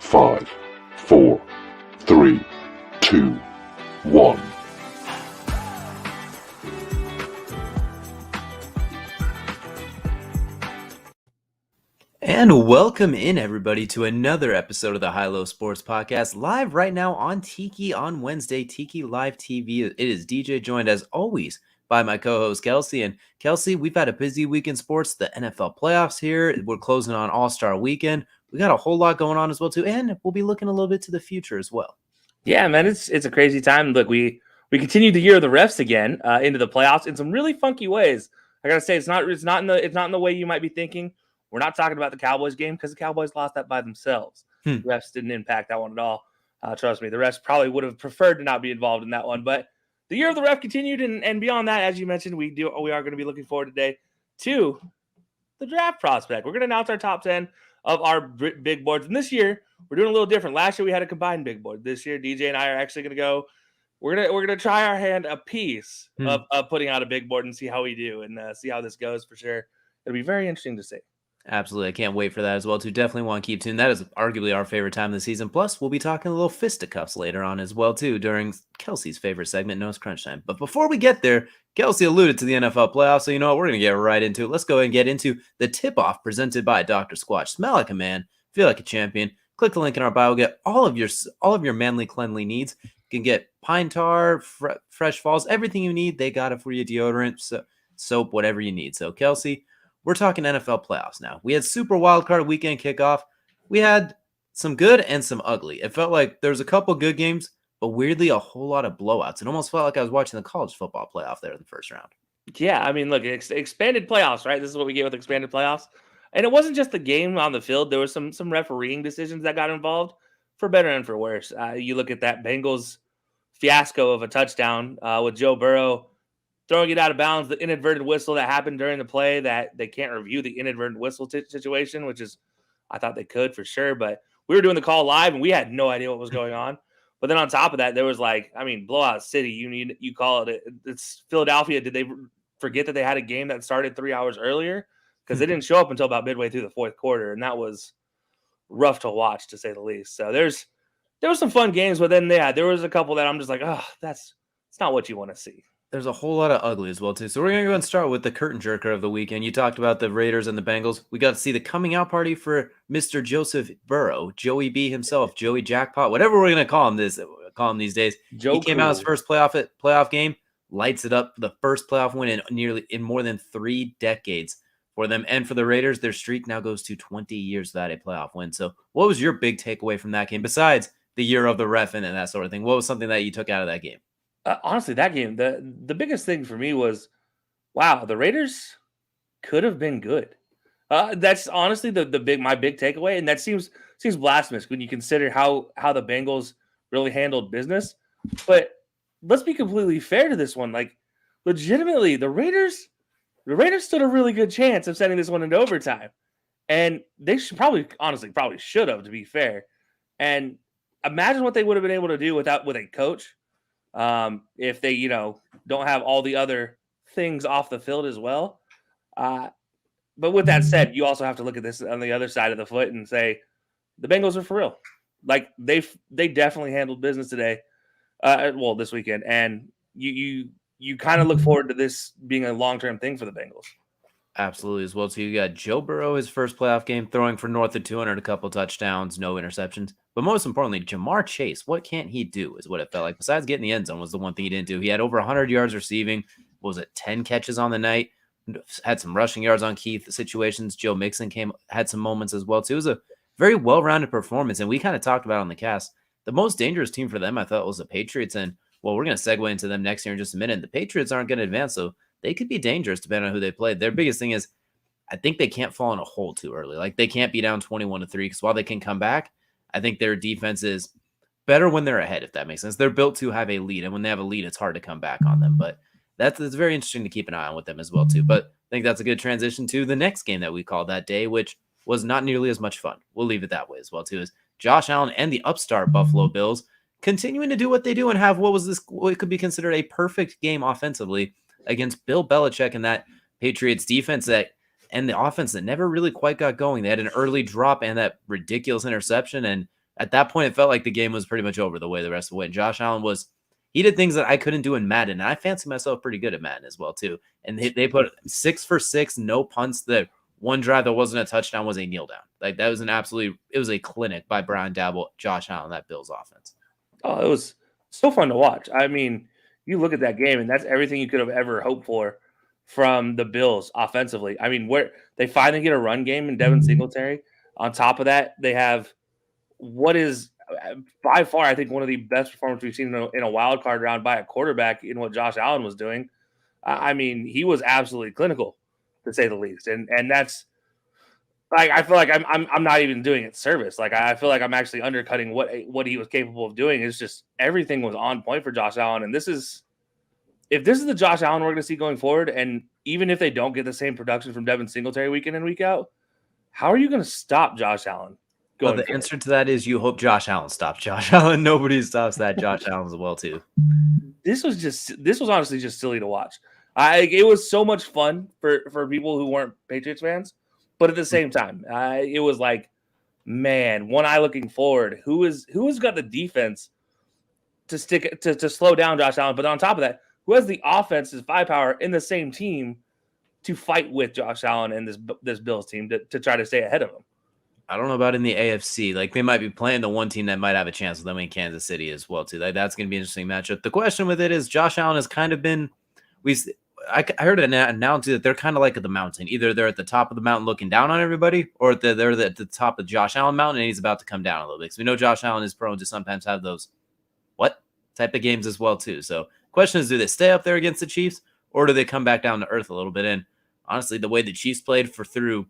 5, 4, 3, 2, 1. And welcome in, everybody, to another episode of the High Low Sports Podcast, live right now on Tiki on Wednesday, Tiki Live TV. It is DJ, joined as always by my co-host Kelcey. And Kelcey, we've had a busy week in sports. The NFL playoffs here. We're closing on All-Star Weekend. We got a whole lot going on as well, too, and we'll be looking a little bit to the future as well. Yeah, man, it's a crazy time. Look, we continue to hear the refs again into the playoffs in some really funky ways. I gotta say, it's not in the way you might be thinking. We're not talking about the Cowboys game because the Cowboys lost that by themselves. The refs didn't impact that one at all. Trust me, the refs probably would have preferred to not be involved in that one. But the year of the ref continued, and beyond that, as you mentioned, we are going to be looking forward today to the draft prospect. We're going to announce our top 10 of our big boards. And this year, we're doing a little different. Last year, we had a combined big board. This year, DJ and I are actually going to go. We're gonna try our hand a piece of putting out a big board and see how we do and see how this goes for sure. It'll be very interesting to see. Absolutely. I can't wait for that as well, too. Definitely want to keep tuned. That is arguably our favorite time of the season. Plus, we'll be talking a little fisticuffs later on as well, too, during Kelcey's favorite segment, Nose Crunch Time. But before we get there, Kelcey alluded to the NFL playoffs, so you know what? We're going to get right into it. Let's go ahead and get into the tip-off presented by Dr. Squatch. Smell like a man, feel like a champion. Click the link in our bio. Get all of your manly, cleanly needs. You can get pine tar, fresh falls, everything you need. They got it for you, deodorant, soap, whatever you need. So, Kelcey, we're talking NFL playoffs now. We had Super Wildcard Weekend kickoff. We had some good and some ugly. It felt like there was a couple good games, but weirdly a whole lot of blowouts. It almost felt like I was watching the college football playoff there in the first round. Yeah, I mean, look, expanded playoffs, right? This is what we get with expanded playoffs. And it wasn't just the game on the field. There was some refereeing decisions that got involved, for better and for worse. You look at that Bengals fiasco of a touchdown with Joe Burrow throwing it out of bounds, the inadvertent whistle that happened during the play that they can't review the inadvertent whistle situation, which is, I thought they could for sure, but we were doing the call live and we had no idea what was going on. But then on top of that, there was blowout city. You call it. It's Philadelphia. Did they forget that they had a game that started 3 hours earlier? Because they didn't show up until about midway through the fourth quarter, and that was rough to watch, to say the least. So there was some fun games, but then there was a couple that I'm just like, oh, it's not what you want to see. There's a whole lot of ugly as well, too. So we're going to go and start with the curtain jerker of the weekend. You talked about the Raiders and the Bengals. We got to see the coming out party for Mr. Joseph Burrow, Joey B himself, Joey Jackpot, whatever we're going to call him these days. He came out his first playoff game, lights it up for the first playoff win in more than 3 decades for them. And for the Raiders, their streak now goes to 20 years without a playoff win. So what was your big takeaway from that game, besides the year of the ref and that sort of thing? What was something that you took out of that game? Honestly, that game, the biggest thing for me was, wow, the Raiders could have been good. That's honestly my big takeaway, and that seems blasphemous when you consider how the Bengals really handled business. But let's be completely fair to this one. Like, legitimately, the Raiders stood a really good chance of sending this one into overtime, and they should probably should have, to be fair. And imagine what they would have been able to do with a coach. If they, don't have all the other things off the field as well. But with that said, you also have to look at this on the other side of the foot and say the Bengals are for real. Like they definitely handled business today. This weekend, and you kind of look forward to this being a long-term thing for the Bengals. Absolutely as well. So you got Joe Burrow, his first playoff game, throwing for north of 200, a couple touchdowns, no interceptions. But most importantly, Jamar Chase, what can't he do is what it felt like. Besides getting the end zone was the one thing he didn't do. He had over 100 yards receiving. What was it, 10 catches on the night? Had some rushing yards on key situations. Joe Mixon had some moments as well, too. It was a very well-rounded performance, and we kind of talked about on the cast. The most dangerous team for them, I thought, was the Patriots. And, well, we're going to segue into them next year in just a minute. The Patriots aren't going to advance, so they could be dangerous depending on who they play. Their biggest thing is I think they can't fall in a hole too early. Like, they can't be down 21-3 because while they can come back, I think their defense is better when they're ahead, if that makes sense. They're built to have a lead, and when they have a lead, it's hard to come back on them. But that's very interesting to keep an eye on with them as well, too. But I think that's a good transition to the next game that we called that day, which was not nearly as much fun. We'll leave it that way as well, too, is Josh Allen and the upstart Buffalo Bills continuing to do what they do and have what could be considered a perfect game offensively against Bill Belichick and that Patriots defense and the offense that never really quite got going. They had an early drop and that ridiculous interception, and at that point, it felt like the game was pretty much over the way the rest of the way. And Josh Allen he did things that I couldn't do in Madden. And I fancy myself pretty good at Madden as well, too. And they put 6 for 6, no punts. The one drive that wasn't a touchdown was a kneel down. Like, that was it was a clinic by Brian Daboll, Josh Allen, that Bills offense. Oh, it was so fun to watch. I mean, you look at that game, and that's everything you could have ever hoped for from the Bills offensively. I mean, where they finally get a run game in Devin Singletary. On top of that, they have what is by far, I think, one of the best performances we've seen in a wild card round by a quarterback in what Josh Allen was doing. I mean, he was absolutely clinical, to say the least, and that's like I feel like I'm not even doing it service. Like I feel like I'm actually undercutting what he was capable of doing. It's just everything was on point for Josh Allen, and if this is the Josh Allen we're going to see going forward, and even if they don't get the same production from Devin Singletary week in and week out, how are you going to stop Josh Allen? Well, the answer to that is you hope Josh Allen stops Josh Allen. Nobody stops that Josh Allen as well, too. This was honestly just silly to watch. It was so much fun for people who weren't Patriots fans, but at the same time, it was like, man, one eye looking forward. Who's got the defense to slow down Josh Allen? But on top of that, who has the offense's firepower in the same team to fight with Josh Allen and this Bills team to try to stay ahead of him? I don't know about in the AFC. Like, they might be playing the one team that might have a chance with them in Kansas City as well, too. Like, that's going to be an interesting matchup. The question with it is Josh Allen has kind of been I heard an analogy that they're kind of like at the mountain. Either they're at the top of the mountain looking down on everybody, or they're at the top of Josh Allen mountain and he's about to come down a little bit. Because we know Josh Allen is prone to sometimes have those what type of games as well, too. So question is, do they stay up there against the Chiefs, or do they come back down to earth a little bit? And honestly, the way the Chiefs played through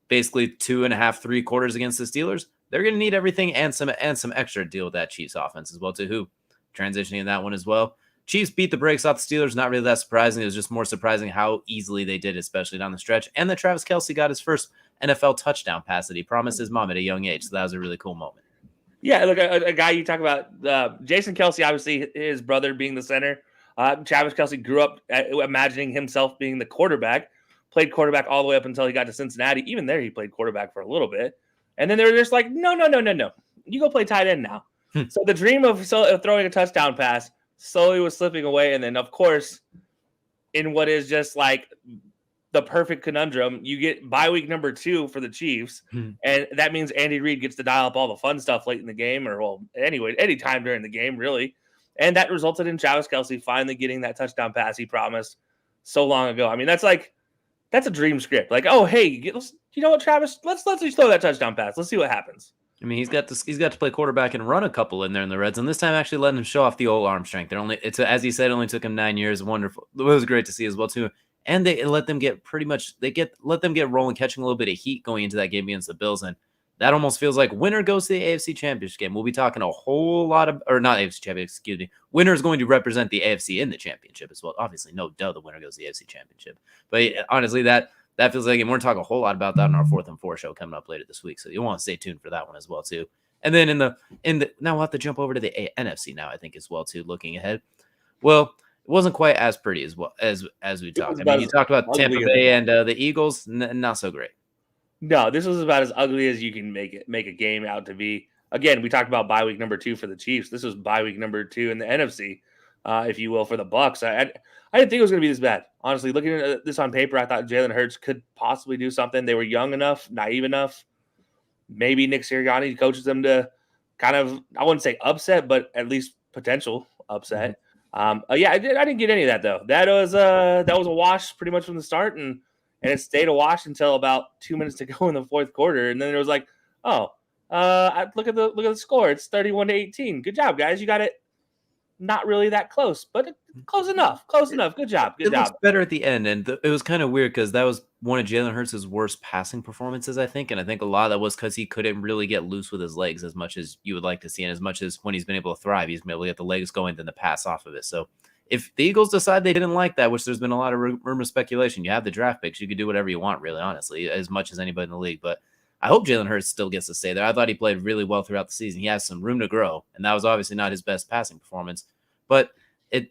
basically 2.5, 3 quarters against the Steelers, they're going to need everything and some extra to deal with that Chiefs offense as well, too. Who transitioning in that one as well. Chiefs beat the brakes off the Steelers. Not really that surprising. It was just more surprising how easily they did, especially down the stretch. And that Travis Kelcey got his first NFL touchdown pass that he promised his mom at a young age. So that was a really cool moment. Yeah, look, a guy you talk about, Jason Kelce, obviously his brother being the center. Travis Kelce grew up imagining himself being the quarterback, played quarterback all the way up until he got to Cincinnati. Even there, he played quarterback for a little bit. And then they were just like, no. You go play tight end now. So the dream of throwing a touchdown pass slowly was slipping away. And then, of course, in what is just like the perfect conundrum, you get bye week number 2 for the Chiefs. And that means Andy Reid gets to dial up all the fun stuff late in the game, or, well, anyway, anytime during the game, really. And that resulted in Travis Kelce finally getting that touchdown pass he promised so long ago. I mean, that's a dream script. Like, oh, hey, you know what, Travis? Let's just throw that touchdown pass. Let's see what happens. I mean, he's got to play quarterback and run a couple in there in the Reds, and this time actually letting him show off the old arm strength. As he said, it only took him 9 years. Wonderful. It was great to see as well too. And they let them get rolling, catching a little bit of heat going into that game against the Bills, and that almost feels like winner goes to the AFC Championship game. We'll be talking a whole lot of, or not AFC Championship, excuse me. Winner is going to represent the AFC in the championship as well. Obviously, no duh, the winner goes to the AFC Championship. But honestly, that feels like, and we're going to talk a whole lot about that in our 4th and 4 show coming up later this week. So you'll want to stay tuned for that one as well too. And then in the now we'll have to jump over to the NFC now, I think, as well too, looking ahead. Well, it wasn't quite as pretty as well as we talked. I mean, you talked about Tampa Bay and the Eagles, not so great. No, this was about as ugly as you can make a game out to be. Again, we talked about bye week number 2 for the Chiefs. This was bye week number 2 in the NFC, if you will, for the Bucs. I didn't think it was going to be this bad. Honestly, looking at this on paper, I thought Jalen Hurts could possibly do something. They were young enough, naive enough. Maybe Nick Sirianni coaches them to kind of, I wouldn't say upset, but at least potential upset. Yeah, I didn't get any of that though. That was a wash pretty much from the start, and it stayed a wash until about 2 minutes to go in the 4th quarter, and then it was like, look at the score. It's 31-18. Good job, guys. You got it. Not really that close, but close enough. Close enough. Good job. Good job. Looks better at the end, and it was kind of weird because that was one of Jalen Hurts' worst passing performances, I think, and I think a lot of that was because he couldn't really get loose with his legs as much as you would like to see, and as much as when he's been able to thrive, he's been able to get the legs going, then the pass off of it. So if the Eagles decide they didn't like that, which there's been a lot of rumor speculation, you have the draft picks, you could do whatever you want, really, honestly, as much as anybody in the league, but I hope Jalen Hurts still gets to stay there. I thought he played really well throughout the season. He has some room to grow, and that was obviously not his best passing performance, but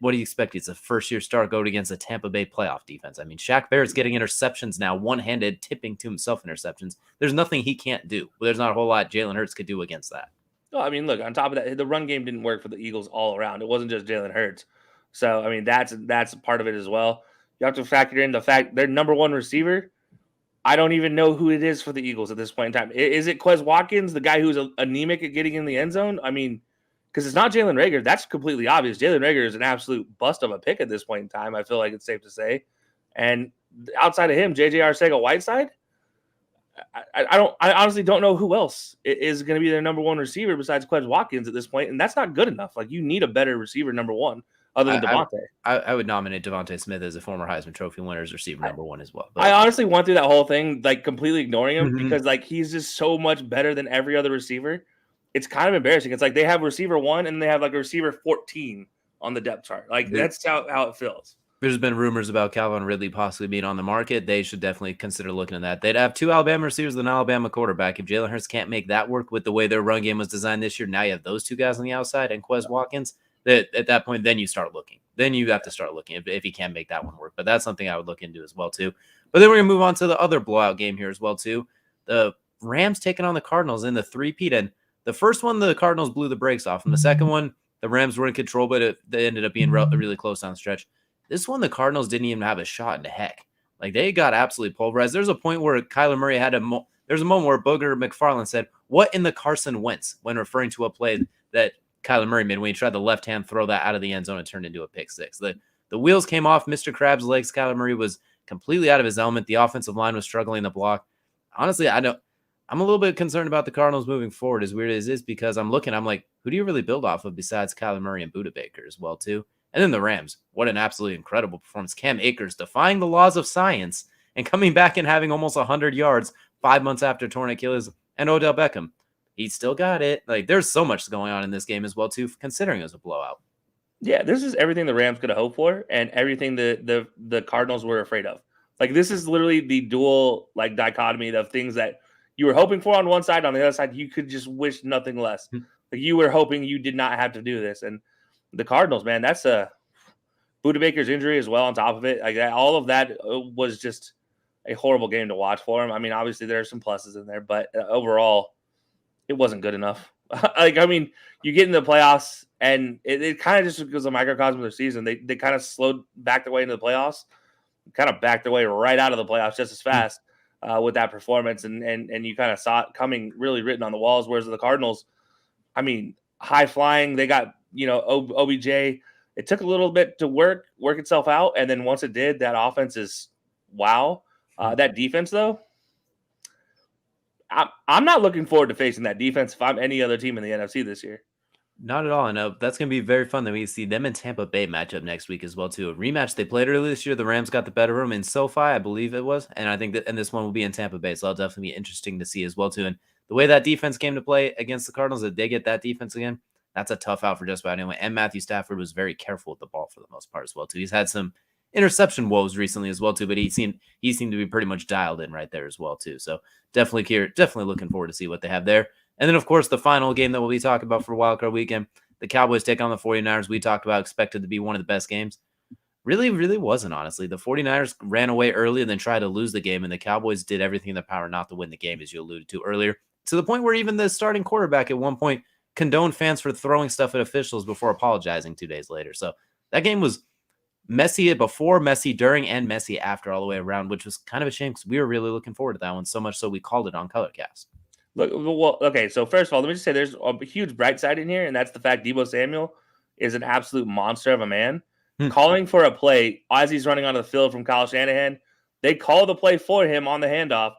what do you expect? It's a first-year start going against a Tampa Bay playoff defense. I mean, Shaq Barrett's getting interceptions now, one-handed, tipping to himself interceptions. There's nothing he can't do. There's not a whole lot Jalen Hurts could do against that. Well, I mean, look, on top of that, the run game didn't work for the Eagles all around. It wasn't just Jalen Hurts. So, I mean, that's part of it as well. You have to factor in the fact their number one receiver. I don't even know who it is for the Eagles at this point in time. Is it Quez Watkins, the guy who's anemic at getting in the end zone? I mean, because it's not Jalen Reagor. That's completely obvious. Jalen Reagor is an absolute bust of a pick at this point in time. I feel like it's safe to say. And outside of him, JJ Arcega-Whiteside, I honestly don't know who else is going to be their number one receiver besides Quez Watkins at this point, and that's not good enough. Like, you need a better receiver number one other than Devante. I would nominate Devante Smith as a former Heisman Trophy winner's receiver number one as well. I honestly went through that whole thing like completely ignoring him because like he's just so much better than every other receiver. It's kind of embarrassing. It's like they have receiver 1 and they have like a receiver 14 on the depth chart. Like that's how it feels. There's been rumors about Calvin Ridley possibly being on the market. They should definitely consider looking at that. They'd have 2 Alabama receivers and an Alabama quarterback. If Jalen Hurts can't make that work with the way their run game was designed this year, now you have those 2 guys on the outside and Quez Watkins. At that point, then you start looking. Then you have to start looking if he can make that one work. But that's something I would look into as well, too. But then we're going to move on to the other blowout game here as well, too. The Rams taking on the Cardinals in the three-peat. And the first one, the Cardinals blew the brakes off. And the second one, the Rams were in control, but they ended up being really close down the stretch. This one, the Cardinals didn't even have a shot in the heck. Like, they got absolutely pulverized. There's a point where Kyler Murray had there's a moment where Booger McFarland said, "What in the Carson Wentz?" when referring to a play that Kyler Murray made when he tried the left hand throw that out of the end zone and turned into a pick six. The wheels came off Mr. Krabs' legs. Kyler Murray was completely out of his element. The offensive line was struggling to block. Honestly, I'm a little bit concerned about the Cardinals moving forward, as weird as it is, because I'm like, who do you really build off of besides Kyler Murray and Budda Baker as well, too? And then the Rams, what an absolutely incredible performance. Cam Akers defying the laws of science and coming back and having almost 100 yards 5 months after torn Achilles, and Odell Beckham. He still got it. Like, there's so much going on in this game as well, too, considering it was a blowout. Yeah, this is everything the Rams could have hoped for and everything the Cardinals were afraid of. Like, this is literally the dual, like, dichotomy of things that you were hoping for on one side. On the other side, you could just wish nothing less. Like, you were hoping you did not have to do this. And the Cardinals, man, that's a Budda Baker's injury as well on top of it. Like, all of that was just a horrible game to watch for him. I mean, obviously there are some pluses in there, but overall, it wasn't good enough. Like, I mean, you get in the playoffs, and it kind of just was a microcosm of their season. They kind of slowed back their way into the playoffs, kind of backed their way right out of the playoffs just as fast with that performance, and you kind of saw it coming, really written on the walls. Whereas the Cardinals, I mean, high flying, they got OBJ. It took a little bit to work itself out, and then once it did, that offense is wow. That defense, though. I'm not looking forward to facing that defense if I'm any other team in the NFC this year. Not at all. And that's going to be very fun that we see them in Tampa Bay matchup next week as well, too. A rematch they played earlier this year. The Rams got the better room in SoFi, I believe it was. And I think and this one will be in Tampa Bay. So that'll definitely be interesting to see as well, too. And the way that defense came to play against the Cardinals, if they get that defense again, that's a tough out for just about anyone. And Matthew Stafford was very careful with the ball for the most part as well, too. He's had some interception woes recently as well, too, but he seemed to be pretty much dialed in right there as well, too. So definitely looking forward to see what they have there. And then, of course, the final game that we'll be talking about for Wildcard Weekend, the Cowboys take on the 49ers. We talked about expected to be one of the best games. Really, really wasn't, honestly. The 49ers ran away early and then tried to lose the game, and the Cowboys did everything in their power not to win the game, as you alluded to earlier, to the point where even the starting quarterback at one point condoned fans for throwing stuff at officials before apologizing 2 days later. So that game was messy before, messy during, and messy after all the way around, which was kind of a shame because we were really looking forward to that one, so much so we called it on Colorcast. Look, well, okay, so first of all, let me just say there's a huge bright side in here, and that's the fact Debo Samuel is an absolute monster of a man. Calling for a play as he's running onto the field from Kyle Shanahan, they call the play for him on the handoff.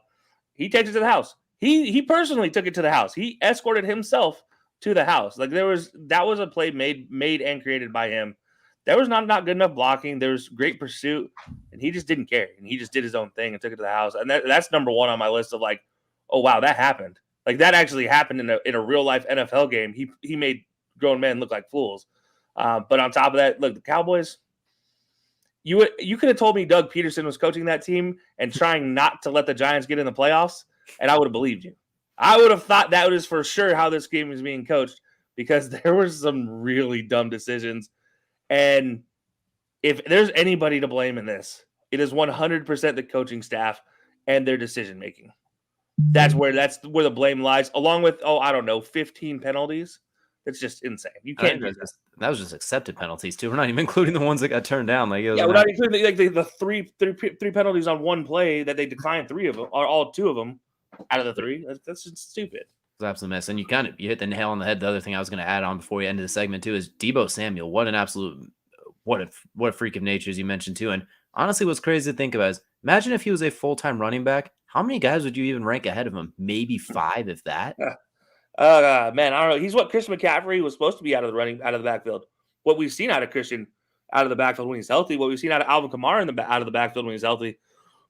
He takes it to the house. He personally took it to the house. He escorted himself to the house. Like, that was a play made and created by him. There was not good enough blocking. There was great pursuit, and he just didn't care. And he just did his own thing and took it to the house. And that's number one on my list of, like, oh, wow, that happened. Like, that actually happened in a real-life NFL game. He made grown men look like fools. But on top of that, look, the Cowboys, you could have told me Doug Peterson was coaching that team and trying not to let the Giants get in the playoffs, and I would have believed you. I would have thought that was for sure how this game was being coached because there were some really dumb decisions. And if there's anybody to blame in this, it is 100% the coaching staff and their decision-making. that's where the blame lies, along with, I don't know, 15 penalties. That's just insane. You can't do that. That was just accepted penalties too. We're not even including the ones that got turned down. Like, we're not including the three penalties on one play that they declined 3 of them, or all 2 of them out of the 3. That's just stupid. It's an absolute mess. And you hit the nail on the head. The other thing I was going to add on before we end the segment too is Debo Samuel. What a freak of nature, as you mentioned too. And honestly, what's crazy to think about is imagine if he was a full-time running back. How many guys would you even rank ahead of him? Maybe 5, if that. Man, I don't know. He's what Chris McCaffrey was supposed to be out of the backfield. What we've seen out of Christian out of the backfield when he's healthy. What we've seen out of Alvin Kamara out of the backfield when he's healthy.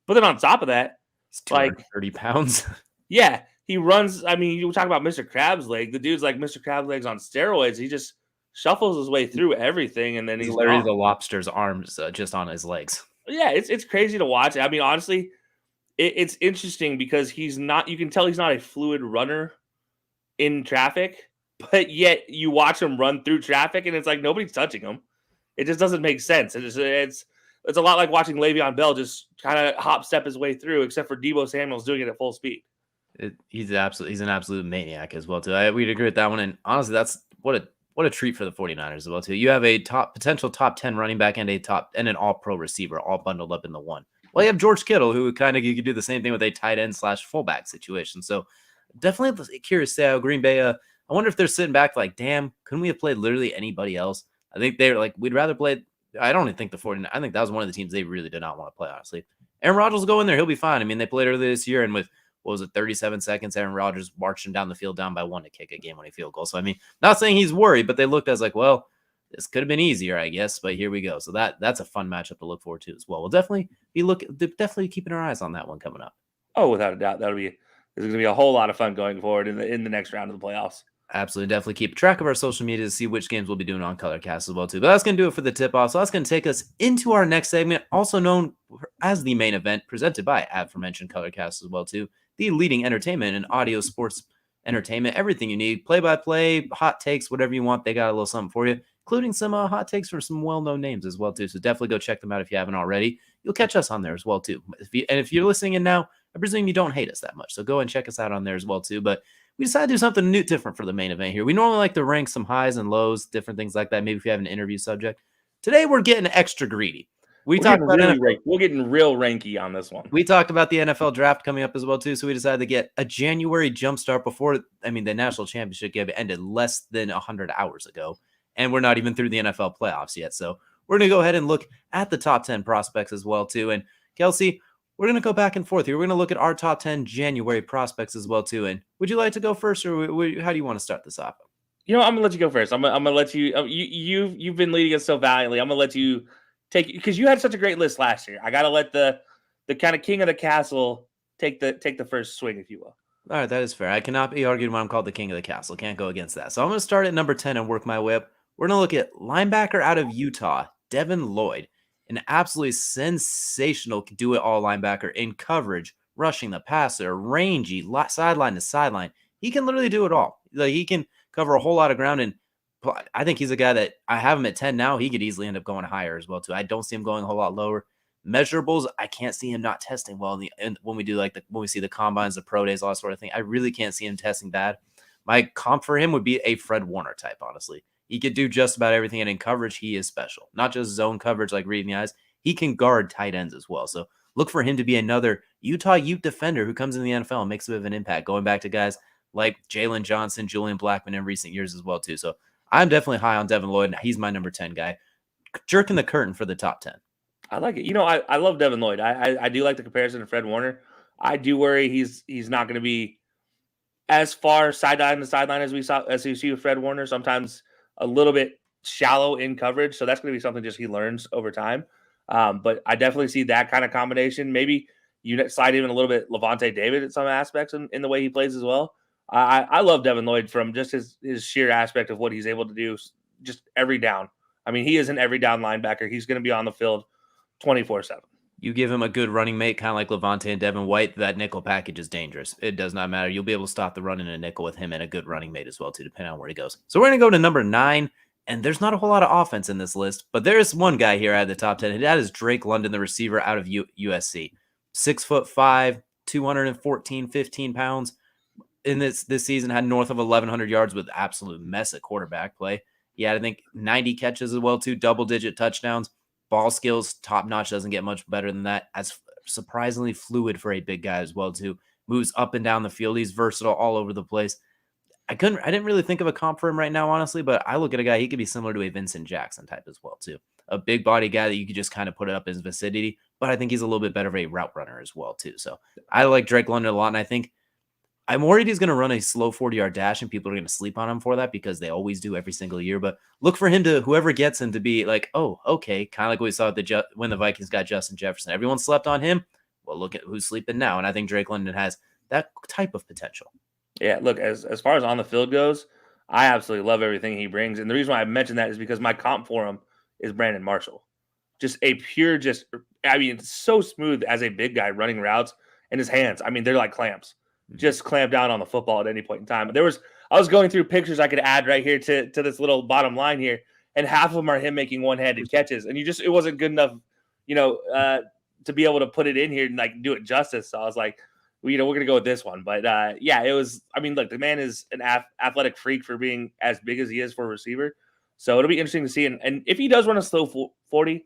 But then on top of that, it's 230 pounds. Yeah, he runs. I mean, you talk about Mr. Crab's leg. The dude's like Mr. Crab's legs on steroids. He just shuffles his way through everything, and then he's literally the lobster's arms just on his legs. Yeah, it's crazy to watch. I mean, honestly, it's interesting because he's not. You can tell he's not a fluid runner in traffic, but yet you watch him run through traffic, and it's like nobody's touching him. It just doesn't make sense. It's a lot like watching Le'Veon Bell just kind of hop step his way through, except for Debo Samuel's doing it at full speed. He's an absolute maniac as well too. We'd agree with that one. And honestly, that's what a treat for the 49ers as well too. You have a potential top 10 running back and an all-pro receiver all bundled up in the one. Well, you have George Kittle, who you could do the same thing with a tight end / fullback situation. So definitely curious to see how Green Bay. I wonder if they're sitting back like, damn, couldn't we have played literally anybody else? I think they're like, we'd rather play. I don't even think the 49ers. I think that was one of the teams they really did not want to play, honestly. Aaron Rodgers will go in there. He'll be fine. I mean, they played earlier this year, and with, 37 seconds, Aaron Rodgers marched him down the field down by 1 to kick a game-winning field goal. So, I mean, not saying he's worried, but they looked as like, well, this could have been easier, I guess, but here we go. So that's a fun matchup to look forward to as well. We'll definitely definitely keeping our eyes on that one coming up. Oh, without a doubt. There's going to be a whole lot of fun going forward in the next round of the playoffs. Absolutely. Definitely keep track of our social media to see which games we'll be doing on Colorcast as well, too. But that's going to do it for the tip-off. So that's going to take us into our next segment, also known as the main event, presented by aforementioned Colorcast as well, too. The leading entertainment and audio sports entertainment, everything you need, play-by-play, hot takes, whatever you want. They got a little something for you, including some hot takes for some well-known names as well, too. So definitely go check them out if you haven't already. You'll catch us on there as well, too. If you're listening in now, I presume you don't hate us that much. So go and check us out on there as well, too. But we decided to do something new, different for the main event here. We normally like to rank some highs and lows, different things like that. Maybe if you have an interview subject. Today, we're getting extra greedy. We're getting real ranky on this one. We talked about the NFL draft coming up as well, too. So we decided to get a January jumpstart before, the national championship game ended less than 100 hours ago. And we're not even through the NFL playoffs yet. So we're going to go ahead and look at the top 10 prospects as well, too. And Kelcey, we're going to go back and forth here. We're going to look at our top 10 January prospects as well, too. And would you like to go first, or how do you want to start this off? I'm going to let you go first. I'm going to let you, you've been leading us so valiantly. I'm going to let you take, because you had such a great list last year. I got to let the kind of king of the castle take the first swing, if you will. All right, that is fair. I cannot be argued when I'm called the king of the castle. Can't go against that. So I'm going to start at number 10 and work my way up. We're going to look at linebacker out of Utah, Devin Lloyd. An absolutely sensational do-it-all linebacker in coverage, rushing the passer, rangy, sideline to sideline. He can literally do it all. Like, he can cover a whole lot of ground, and I think he's a guy that I have him at 10 now. He could easily end up going higher as well, too. I don't see him going a whole lot lower. Measurables, I can't see him not testing well when we do when we see the combines, the pro days, all that sort of thing. I really can't see him testing bad. My comp for him would be a Fred Warner type, honestly. He could do just about everything, and in coverage, he is special. Not just zone coverage like reading the eyes. He can guard tight ends as well. So look for him to be another Utah Ute defender who comes in the NFL and makes a bit of an impact, going back to guys like Jalen Johnson, Julian Blackmon in recent years as well, too. So I'm definitely high on Devin Lloyd. He's my number 10 guy. Jerking the curtain for the top 10. I like it. I love Devin Lloyd. I do like the comparison to Fred Warner. I do worry he's not going to be as far sideline to sideline as we see with Fred Warner. Sometimes a little bit shallow in coverage. So that's going to be something just he learns over time. But I definitely see that kind of combination. Maybe you slide even a little bit Devante David at some aspects in the way he plays as well. I love Devin Lloyd from just his sheer aspect of what he's able to do just every down. I mean, he is an every down linebacker. He's going to be on the field 24/7. You give him a good running mate, kind of like Levante and Devin White, that nickel package is dangerous. It does not matter. You'll be able to stop the run in a nickel with him and a good running mate as well, too, depending on where he goes. So we're going to go to number 9, and there's not a whole lot of offense in this list, but there is one guy here at the top 10, and that is Drake London, the receiver out of USC. 6'5", 214, 15 pounds. In this season, had north of 1,100 yards with absolute mess at quarterback play. He had, I think, 90 catches as well, too, double-digit touchdowns. Ball skills, top-notch, doesn't get much better than that. As surprisingly fluid for a big guy as well, too. Moves up and down the field. He's versatile all over the place. I didn't really think of a comp for him right now, honestly, but I look at a guy, he could be similar to a Vincent Jackson type as well, too. A big body guy that you could just kind of put it up in his vicinity, but I think he's a little bit better of a route runner as well, too. So I like Drake London a lot, and I think I'm worried he's going to run a slow 40-yard dash, and people are going to sleep on him for that because they always do every single year. But look for him to, whoever gets him, to be like, oh, okay, kind of like what we saw when the Vikings got Justin Jefferson. Everyone slept on him. Well, look at who's sleeping now, and I think Drake London has that type of potential. Yeah, look, as far as on the field goes, I absolutely love everything he brings. And the reason why I mentioned that is because my comp for him is Brandon Marshall. Just a pure, it's so smooth as a big guy running routes, and his hands, they're like clamps. Just clamp down on the football at any point in time. I was going through pictures I could add right here to this little bottom line here, and half of them are him making one-handed catches, and it wasn't good enough, to be able to put it in here and like do it justice. So I was like, we're gonna go with this one. But it was. Look, the man is an athletic freak for being as big as he is for a receiver. So it'll be interesting to see, and if he does run a slow 40.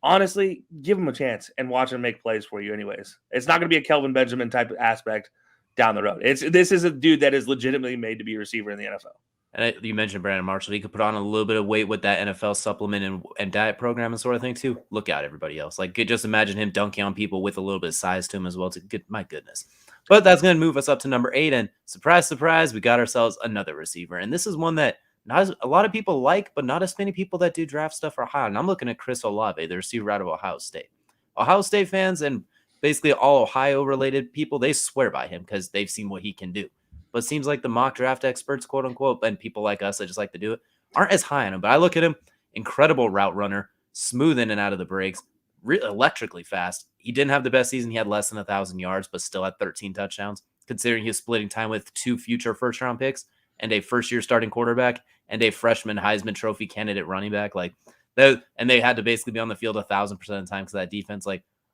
Honestly, give him a chance and watch him make plays for you anyways. It's not going to be a Kelvin Benjamin type of aspect down the road. This is a dude that is legitimately made to be a receiver in the NFL. And you mentioned Brandon Marshall. He could put on a little bit of weight with that NFL supplement and diet program and sort of thing too. Look out, everybody else. Like, just imagine him dunking on people with a little bit of size to him as well. My goodness. But that's going to move us up to number 8. And surprise, surprise, we got ourselves another receiver. And this is one that a lot of people like, but not as many people that do draft stuff are high. And I'm looking at Chris Olave, the receiver out of Ohio State. Ohio State fans and basically all Ohio-related people, they swear by him because they've seen what he can do. But it seems like the mock draft experts, quote-unquote, and people like us that just like to do it, aren't as high on him. But I look at him, incredible route runner, smooth in and out of the breaks, electrically fast. He didn't have the best season. He had less than 1,000 yards, but still had 13 touchdowns, considering he was splitting time with 2 future first-round picks and a first-year starting quarterback and a freshman Heisman Trophy candidate running back. And they had to basically be on the field 1,000% of the time because that defense,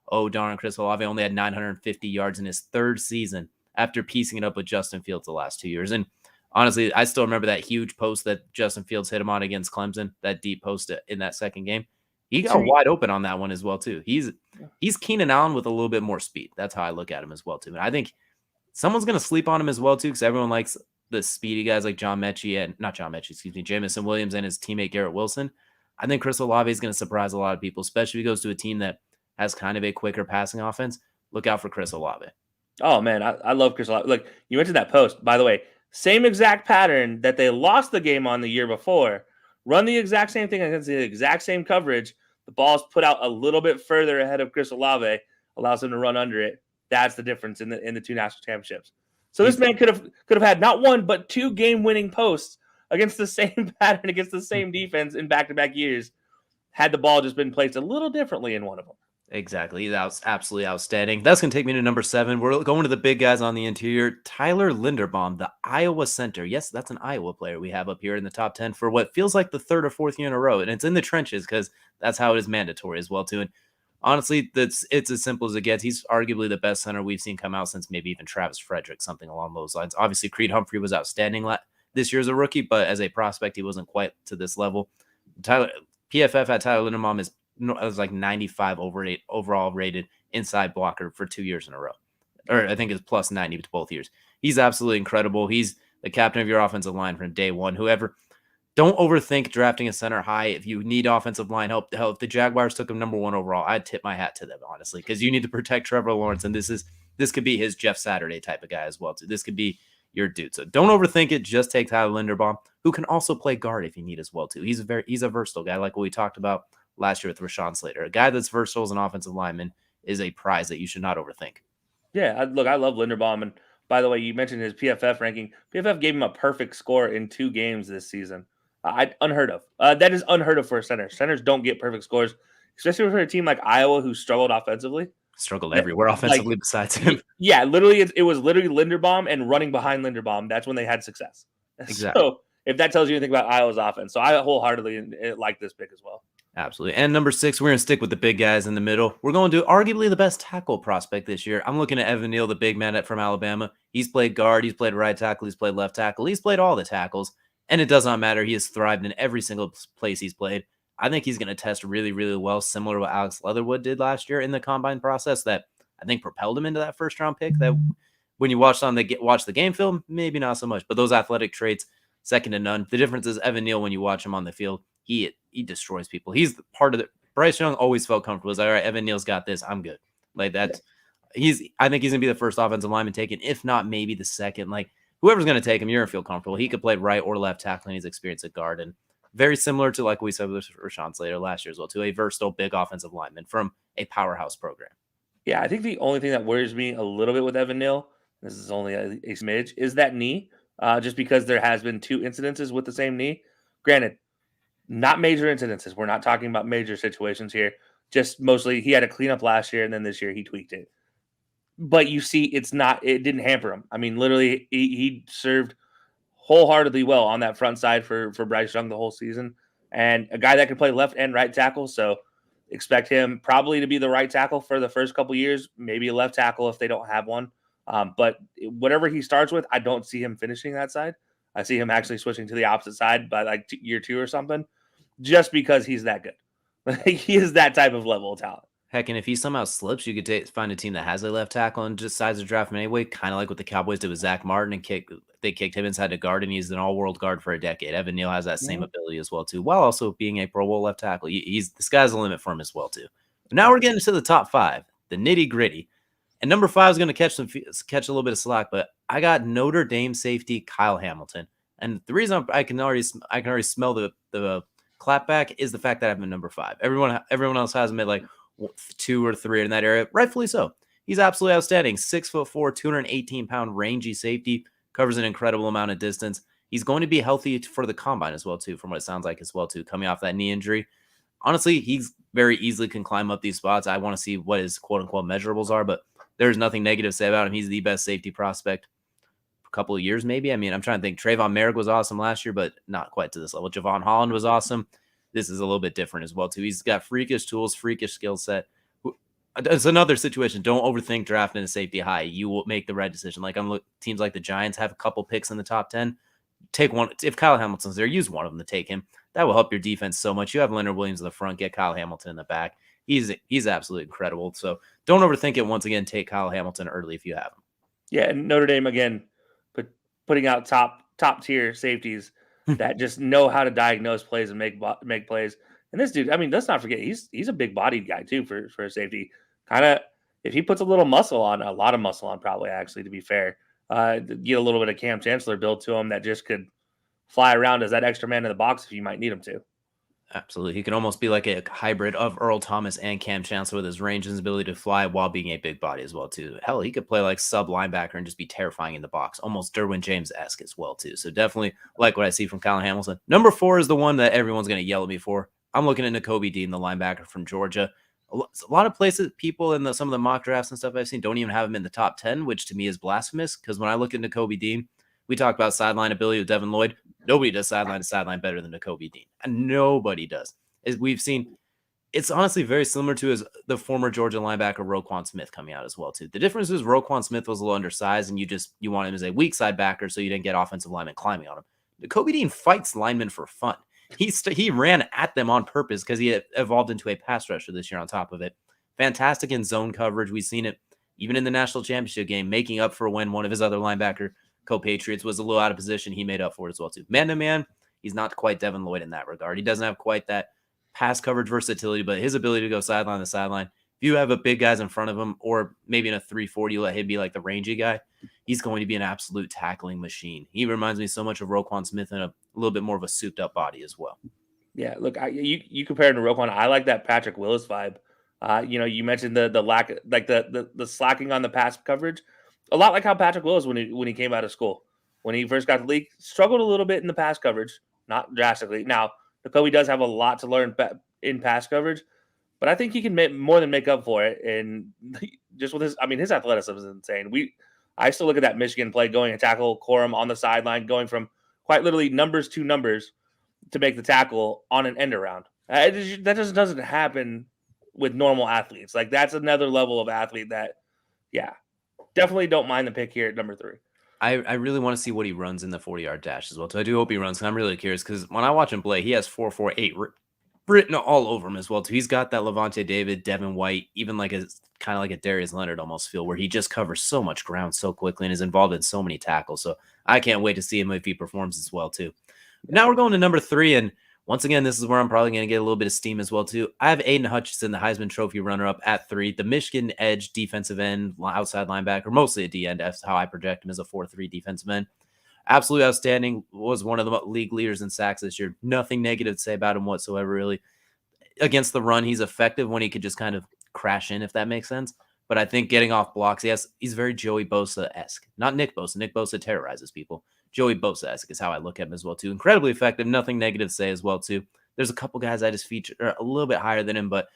oh, darn, Chris Olave only had 950 yards in his third season after piecing it up with Justin Fields the last 2 years. And honestly, I still remember that huge post that Justin Fields hit him on against Clemson, that deep post in that second game. He got wide open on that one as well, too. He's Keenan Allen with a little bit more speed. That's how I look at him as well, too. And I think someone's going to sleep on him as well, too, because everyone likes the speedy guys like Jamison Williams and his teammate Garrett Wilson. I think Chris Olave is going to surprise a lot of people, especially if he goes to a team that has kind of a quicker passing offense. Look out for Chris Olave. Oh, man, I love Chris Olave. Look, you mentioned that post. By the way, same exact pattern that they lost the game on the year before. Run the exact same thing against the exact same coverage. The ball's put out a little bit further ahead of Chris Olave, allows him to run under it. That's the difference in the 2 national championships. So this man could have had not 1 but 2 game-winning posts against the same pattern, against the same defense in back-to-back years, had the ball just been placed a little differently in one of them. Exactly. That was absolutely outstanding. That's going to take me to number 7. We're going to the big guys on the interior. Tyler Linderbaum, the Iowa center. Yes, that's an Iowa player we have up here in the top 10 for what feels like the 3rd or 4th year in a row. And it's in the trenches because that's how it is mandatory as well, too. And honestly, it's as simple as it gets. He's arguably the best center we've seen come out since maybe even Travis Frederick, something along those lines. Obviously, Creed Humphrey was outstanding this year as a rookie, but as a prospect, he wasn't quite to this level. PFF had Tyler Linderbaum is like 95 overall rated inside blocker for 2 years in a row. Or I think it's plus 90 to both years. He's absolutely incredible. He's the captain of your offensive line from day one. Don't overthink drafting a center high. If you need offensive line help, if the Jaguars took him number 1 overall, I'd tip my hat to them, honestly, because you need to protect Trevor Lawrence, and this could be his Jeff Saturday type of guy as well, too. This could be your dude. So don't overthink it. Just take Tyler Linderbaum, who can also play guard if you need as well, too. He's a versatile guy, like what we talked about last year with Rashawn Slater. A guy that's versatile as an offensive lineman is a prize that you should not overthink. Yeah, I love Linderbaum, and by the way, you mentioned his PFF ranking. PFF gave him a perfect score in 2 games this season. Unheard of. That is unheard of for a center. Centers don't get perfect scores, especially for a team like Iowa who struggled offensively. Struggled everywhere offensively besides him. Yeah, literally, it was literally Linderbaum and running behind Linderbaum. That's when they had success. Exactly. So if that tells you anything about Iowa's offense, so I wholeheartedly like this pick as well. Absolutely. And number 6, we're going to stick with the big guys in the middle. We're going to arguably the best tackle prospect this year. I'm looking at Evan Neal, the big man from Alabama. He's played guard, he's played right tackle, he's played left tackle, he's played all the tackles, and it does not matter. He has thrived in every single place he's played. I think he's going to test really, really well, similar to what Alex Leatherwood did last year in the combine process that I think propelled him into that first-round pick. That when you watch the game film, maybe not so much, but those athletic traits, second to none. The difference is Evan Neal, when you watch him on the field, he destroys people. He's part of the Bryce Young always felt comfortable. He's like, all right, Evan Neal's got this. I'm good. Like that. Yeah. I think he's gonna be the first offensive lineman taken, if not maybe the second. Like whoever's gonna take him, you're gonna feel comfortable. He could play right or left tackle, and he's experienced at guard. And very similar to like we said with Rashawn Slater last year as well, to a versatile big offensive lineman from a powerhouse program. Yeah, I think the only thing that worries me a little bit with Evan Neal, this is only a smidge, is that knee. Just because there has been 2 incidences with the same knee. Granted, not major incidences. We're not talking about major situations here. Just mostly he had a cleanup last year, and then this year he tweaked it. But you see, it didn't hamper him. I mean, literally, he served wholeheartedly well on that front side for Bryce Young the whole season. And a guy that can play left and right tackle. So expect him probably to be the right tackle for the first couple years, maybe a left tackle if they don't have one. But whatever he starts with, I don't see him finishing that side. I see him actually switching to the opposite side by like year 2 or something, just because he's that good. He is that type of level of talent. Heck, and if he somehow slips, you could find a team that has a left tackle and just decides to draft him anyway, kind of like what the Cowboys did with Zach Martin and they kicked him inside the guard, and he's an all-world guard for a decade. Evan Neal has that same ability as well, too, while also being a Pro Bowl left tackle. The sky's the limit for him as well, too. But now we're getting to the top 5, the nitty-gritty. And number 5 is going to catch a little bit of slack, but I got Notre Dame safety Kyle Hamilton. And the reason I can already smell the clapback is the fact that I'm at number 5. Everyone else has him at like 2 or 3 in that area, rightfully so. He's absolutely outstanding. 6'4", 218-pound rangy safety, covers an incredible amount of distance. He's going to be healthy for the combine as well, too, from what it sounds like as well, too, coming off that knee injury. Honestly, he's very easily can climb up these spots. I want to see what his quote-unquote measurables are, but there's nothing negative to say about him. He's the best safety prospect for a couple of years, maybe. I mean, I'm trying to think. Trayvon Merrick was awesome last year, but not quite to this level. Javon Holland was awesome. This is a little bit different as well, too. He's got freakish tools, freakish skill set. It's another situation. Don't overthink drafting a safety high. You will make the right decision. Like teams like the Giants have a couple picks in the top 10. Take one. If Kyle Hamilton's there, use one of them to take him. That will help your defense so much. You have Leonard Williams in the front, get Kyle Hamilton in the back. He's absolutely incredible. So don't overthink it. Once again, take Kyle Hamilton early if you have him. Yeah, and Notre Dame again, putting out top tier safeties that just know how to diagnose plays and make plays. And this dude, I mean, let's not forget he's a big bodied guy too for a safety. Kind of, if he puts a little muscle on, a lot of muscle on, probably actually to be fair, get a little bit of Cam Chancellor built to him that just could fly around as that extra man in the box if you might need him to. Absolutely. He can almost be like a hybrid of Earl Thomas and Cam Chancellor with his range and his ability to fly while being a big body as well, too. Hell, he could play like sub linebacker and just be terrifying in the box, almost Derwin James-esque as well, too. So definitely like what I see from Kyle Hamilton. Number 4 is the one that everyone's going to yell at me for. I'm looking at Nakobe Dean, the linebacker from Georgia. A lot of places, people in some of the mock drafts and stuff I've seen don't even have him in the top 10, which to me is blasphemous because when I look at Nakobe Dean, we talk about sideline ability with Devin Lloyd. Nobody does sideline to sideline better than Nakobe Dean. And nobody does. As we've seen, it's honestly very similar to the former Georgia linebacker Roquan Smith coming out as well, too. The difference is Roquan Smith was a little undersized, and you want him as a weak side backer so you didn't get offensive linemen climbing on him. Nakobe Dean fights linemen for fun. He ran at them on purpose because he had evolved into a pass rusher this year on top of it. Fantastic in zone coverage. We've seen it even in the national championship game, making up for when one of his other linebacker co-Patriots was a little out of position. He made up for it as well, too. Man-to-man, he's not quite Devin Lloyd in that regard. He doesn't have quite that pass coverage versatility, but his ability to go sideline to sideline. If you have a big guys in front of him, or maybe in a 3-4, you let him be like the rangy guy, he's going to be an absolute tackling machine. He reminds me so much of Roquan Smith and a little bit more of a souped up body as well. Yeah, look, you compared to Roquan. I like that Patrick Willis vibe. You mentioned the lack, like the slacking on the pass coverage, a lot like how Patrick Willis when he came out of school, when he first got the league, struggled a little bit in the pass coverage, not drastically. Now, Nakobe does have a lot to learn in pass coverage, but I think he can more than make up for it. And just with his athleticism is insane. I still look at that Michigan play going and tackle Corum on the sideline, going from quite literally numbers to numbers to make the tackle on an end around. That just doesn't happen with normal athletes. Like, that's another level of athlete that, yeah, definitely don't mind the pick here at number 3. I really want to see what he runs in the 40-yard dash as well. So I do hope he runs. And I'm really curious because when I watch him play, he has 4.48 written all over him as well too. He's got that Levante David, Devin White, even like a kind of like a Darius Leonard almost feel where he just covers so much ground so quickly and is involved in so many tackles. So I can't wait to see him if he performs as well too. Now we're going to number 3, and once again, this is where I'm probably going to get a little bit of steam as well too. I have Aiden Hutchinson, the Heisman Trophy runner-up, at 3, the Michigan edge defensive end, outside linebacker, mostly a D end. That's how I project him as a 4.3 defensive end. Absolutely outstanding. Was one of the league leaders in sacks this year. Nothing negative to say about him whatsoever, really. Against the run, he's effective when he could just kind of crash in, if that makes sense. But I think getting off blocks, he's very Joey Bosa-esque. Not Nick Bosa. Nick Bosa terrorizes people. Joey Bosa-esque is how I look at him as well, too. Incredibly effective. Nothing negative to say as well, too. There's a couple guys I just feature a little bit higher than him, but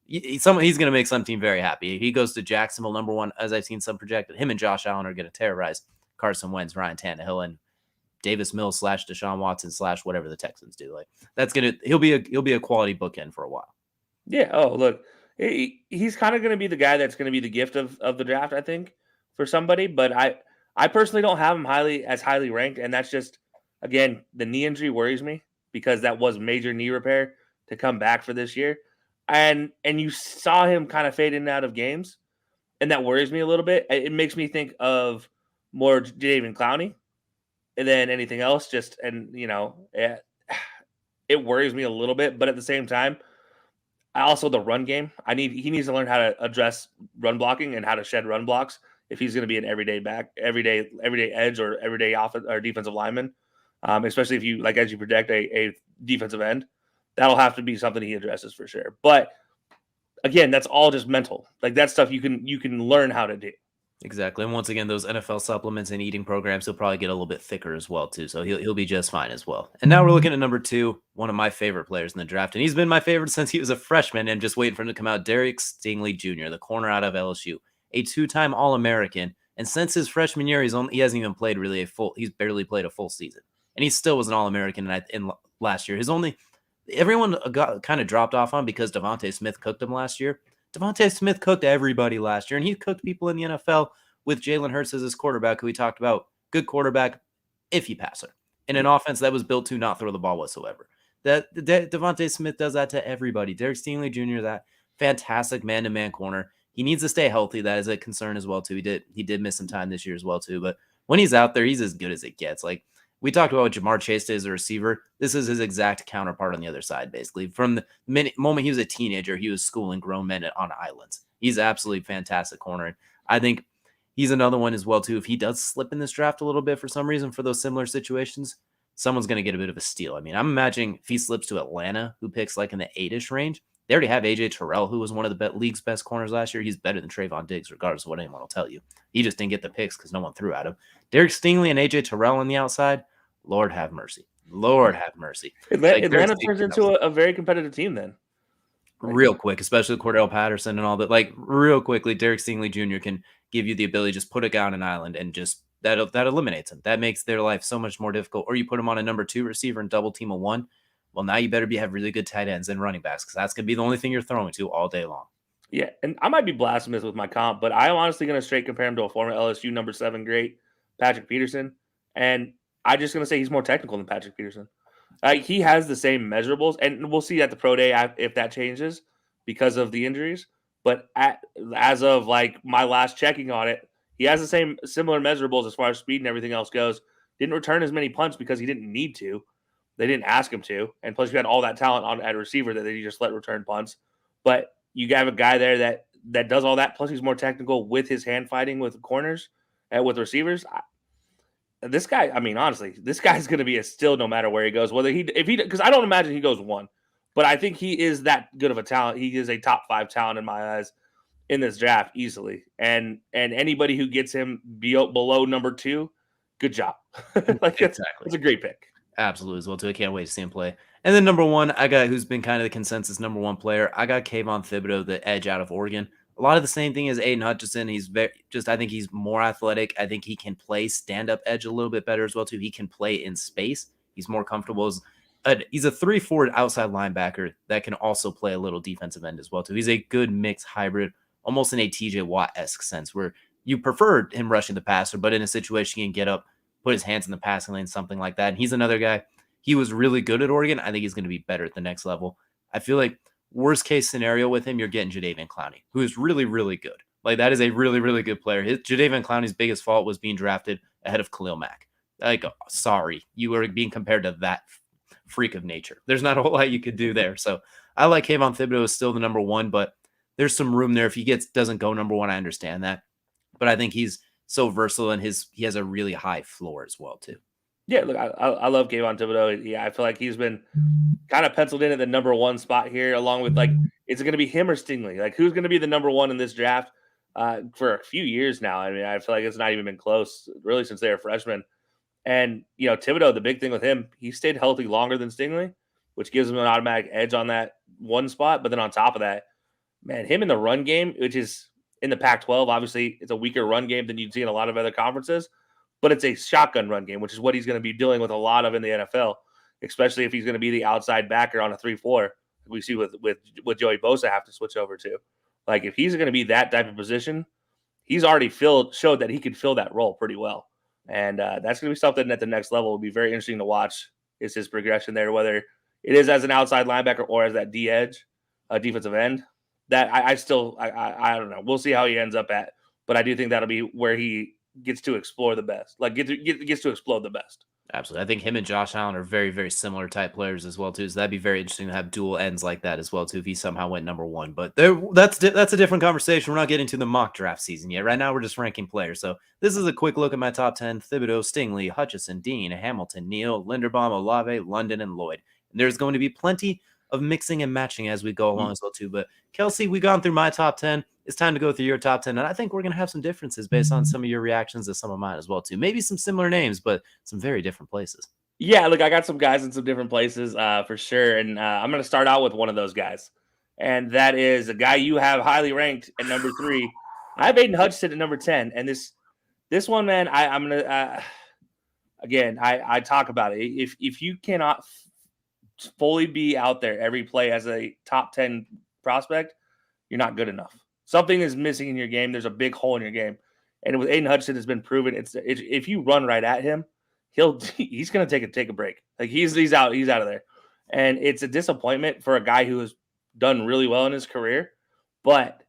he's going to make some team very happy. He goes to Jacksonville, number 1, as I've seen some projected. Him and Josh Allen are going to terrorize Carson Wentz, Ryan Tannehill, and Davis Mills / Deshaun Watson / whatever the Texans do. Like, he'll be a quality bookend for a while. Yeah. Oh, look, he's kind of going to be the guy that's going to be the gift of the draft, I think, for somebody. But I personally don't have him highly ranked, and that's just, again, the knee injury worries me because that was major knee repair to come back for this year, and you saw him kind of fade in and out of games, and that worries me a little bit. It makes me think of more Jadeveon Clowney than anything else. It worries me a little bit, but at the same time, also the run game. He needs to learn how to address run blocking and how to shed run blocks if he's going to be an everyday edge or everyday offense or defensive lineman. Especially if you, like, as you project a defensive end, that'll have to be something he addresses for sure. But again, that's all just mental. Like, that stuff you can learn how to do. Exactly. And once again, those NFL supplements and eating programs, he'll probably get a little bit thicker as well, too. So he'll be just fine as well. And now we're looking at number 2, one of my favorite players in the draft. And he's been my favorite since he was a freshman and just waiting for him to come out. Derek Steenley Jr., the corner out of LSU, a 2-time All-American. And since his freshman year, he hasn't even played really he's barely played a full season. And he still was an All-American in last year. Everyone got kind of dropped off on because Devante Smith cooked him last year. Devante Smith cooked everybody last year, and he cooked people in the NFL with Jalen Hurts as his quarterback, who we talked about. Good quarterback, iffy passer, in an offense that was built to not throw the ball whatsoever. Devante Smith does that to everybody. Derek Steenley Jr., that fantastic man-to-man corner. He needs to stay healthy. That is a concern as well, too. He did miss some time this year as well, too. But when he's out there, he's as good as it gets. Like, we talked about what Jamar Chase did as a receiver. This is his exact counterpart on the other side, basically. From the moment he was a teenager, he was schooling grown men on islands. He's absolutely fantastic corner. And I think he's another one as well, too. If he does slip in this draft a little bit for some reason for those similar situations, someone's going to get a bit of a steal. I mean, I'm imagining if he slips to Atlanta, who picks like in the 8-ish range, they already have A.J. Terrell, who was one of the league's best corners last year. He's better than Trayvon Diggs, regardless of what anyone will tell you. He just didn't get the picks because no one threw at him. Derek Stingley and A.J. Terrell on the outside, Lord have mercy. Lord have mercy. Atlanta turns into a very competitive team then. Real quick, especially with Cordell Patterson and all that. Like, real quickly, Derek Stingley Jr. can give you the ability to just put a guy on an island and just that eliminates him. That makes their life so much more difficult. Or you put him on a number 2 receiver and double team a 1. Well, now you better have really good tight ends and running backs because that's going to be the only thing you're throwing to all day long. Yeah, and I might be blasphemous with my comp, but I'm honestly going to straight compare him to a former LSU number 7 great, Patrick Peterson. And I'm just going to say he's more technical than Patrick Peterson. He has the same measurables, and we'll see at the pro day if that changes because of the injuries. But as of like my last checking on it, he has the similar measurables as far as speed and everything else goes. Didn't return as many punts because he didn't need to. They didn't ask him to. And plus you had all that talent at receiver that they just let return punts. But you have a guy there that does all that. Plus he's more technical with his hand fighting with corners and with receivers. This guy, I mean, honestly, this guy's going to be a steal no matter where he goes. Because I don't imagine he goes 1, but I think he is that good of a talent. He is a top 5 talent in my eyes in this draft easily. And anybody who gets him below number 2, good job. Exactly. It's a great pick. Absolutely as well, too. I can't wait to see him play. And then number 1, I got who's been kind of the consensus number 1 player. I got Kvon Thibodeau, the edge out of Oregon. A lot of the same thing as Aiden Hutchinson. He's I think he's more athletic. I think he can play stand-up edge a little bit better as well, too. He can play in space. He's more comfortable as he's a 3-4 outside linebacker that can also play a little defensive end as well too. He's a good mixed hybrid, almost in a TJ Watt-esque sense, where you prefer him rushing the passer, but in a situation he can get up, put his hands in the passing lane, something like that. And he's another guy. He was really good at Oregon. I think he's going to be better at the next level. I feel like worst case scenario with him, you're getting Jadeveon Clowney, who is really, really good. Like, that is a really, really good player. Jadeveon Clowney's biggest fault was being drafted ahead of Khalil Mack. Like, sorry, you were being compared to that freak of nature. There's not a whole lot you could do there. So I like Kvon Thibodeau is still the number one, but there's some room there. If he doesn't go number one, I understand that. But I think he's so versatile and he has a really high floor as well too. Yeah, look, I love Kvon Thibodeau. Yeah, I feel like he's been kind of penciled in at the number one spot here, along with like, is it going to be him or Steenley? Like, who's going to be the number one in this draft for a few years now? I mean, I feel like it's not even been close, really, since they were freshmen. And, you know, Thibodeau, the big thing with him, he stayed healthy longer than Steenley, which gives him an automatic edge on that one spot. But then on top of that, man, him in the run game, which is in the Pac-12, obviously it's a weaker run game than you'd see in a lot of other conferences, but it's a shotgun run game, which is what he's going to be dealing with a lot of in the NFL, especially if he's going to be the outside backer on a 3-4. We see with Joey Bosa have to switch over to. Like, if he's going to be that type of position, he's already showed that he could fill that role pretty well. And that's going to be something at the next level will be very interesting to watch, is his progression there, whether it is as an outside linebacker or as that D-edge, defensive end. That I don't know. We'll see how he ends up at. But I do think that'll be where he gets to explore the best. Like, gets to explode the best. Absolutely. I think him and Josh Allen are very, very similar type players as well, too. So that'd be very interesting to have dual ends like that as well, too, if he somehow went number one. But that's a different conversation. We're not getting to the mock draft season yet. Right now, we're just ranking players. So this is a quick look at my top 10. Thibodeau, Steenley, Hutchinson, Dean, Hamilton, Neal, Linderbaum, Olave, London, and Lloyd. And there's going to be plenty of mixing and matching as we go along as well, too. But, Kelcey, we've gone through my top 10. It's time to go through your top 10. And I think we're going to have some differences based on some of your reactions to some of mine as well, too. Maybe some similar names, but some very different places. Yeah, look, I got some guys in some different places for sure. And I'm going to start out with one of those guys. And that is a guy you have highly ranked at number 3. I have Aiden Hutchinson at number 10. And this one, man, I'm going to, again, I talk about it. If you cannot fully be out there every play as a top 10 prospect, you're not good enough. Something is missing in your game. There's a big hole in your game. And with Aiden Hutchinson, it's been proven. If you run right at him, he's going to take a break. Like, he's out of there. And it's a disappointment for a guy who has done really well in his career. But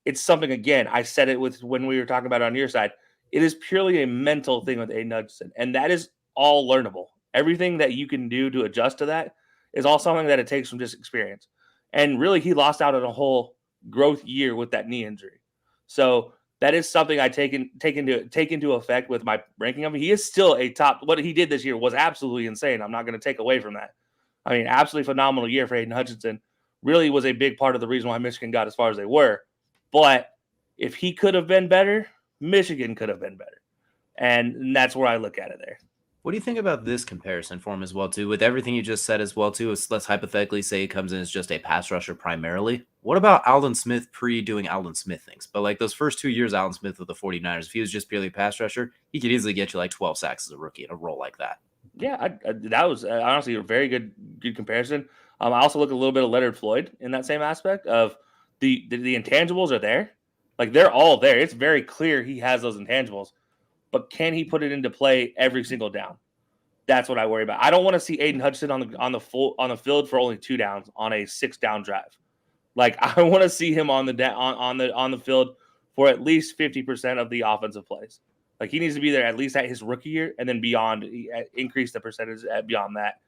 it's something, again, I said it when we were talking about it on your side. It is purely a mental thing with Aiden Hutchinson. And that is all learnable. Everything that you can do to adjust to that is all something that it takes from just experience. And really, he lost out on a whole growth year with that knee injury. So that is something I take into effect with my ranking of him. He is still a top. What he did this year was absolutely insane. I'm not going to take away from that. I mean, absolutely phenomenal year for Aiden Hutchinson. Really was a big part of the reason why Michigan got as far as they were. But if he could have been better, Michigan could have been better. And that's where I look at it there. What do you think about this comparison for him as well, too? With everything you just said as well, too, let's hypothetically say he comes in as just a pass rusher primarily. What about Aldon Smith doing Aldon Smith things? But like those first 2 years, Aldon Smith with the 49ers, if he was just purely a pass rusher, he could easily get you like 12 sacks as a rookie in a role like that. Yeah, that was honestly a very good comparison. I also look a little bit of Leonard Floyd in that same aspect of the intangibles are there. Like, they're all there. It's very clear he has those intangibles. But can he put it into play every single down? That's what I worry about. I don't want to see Aiden Hutchinson on the field for only 2 downs on a 6-down drive. Like, I want to see him on the field for at least 50% of the offensive plays. Like, he needs to be there at least at his rookie year, and then beyond, increase the percentage beyond that,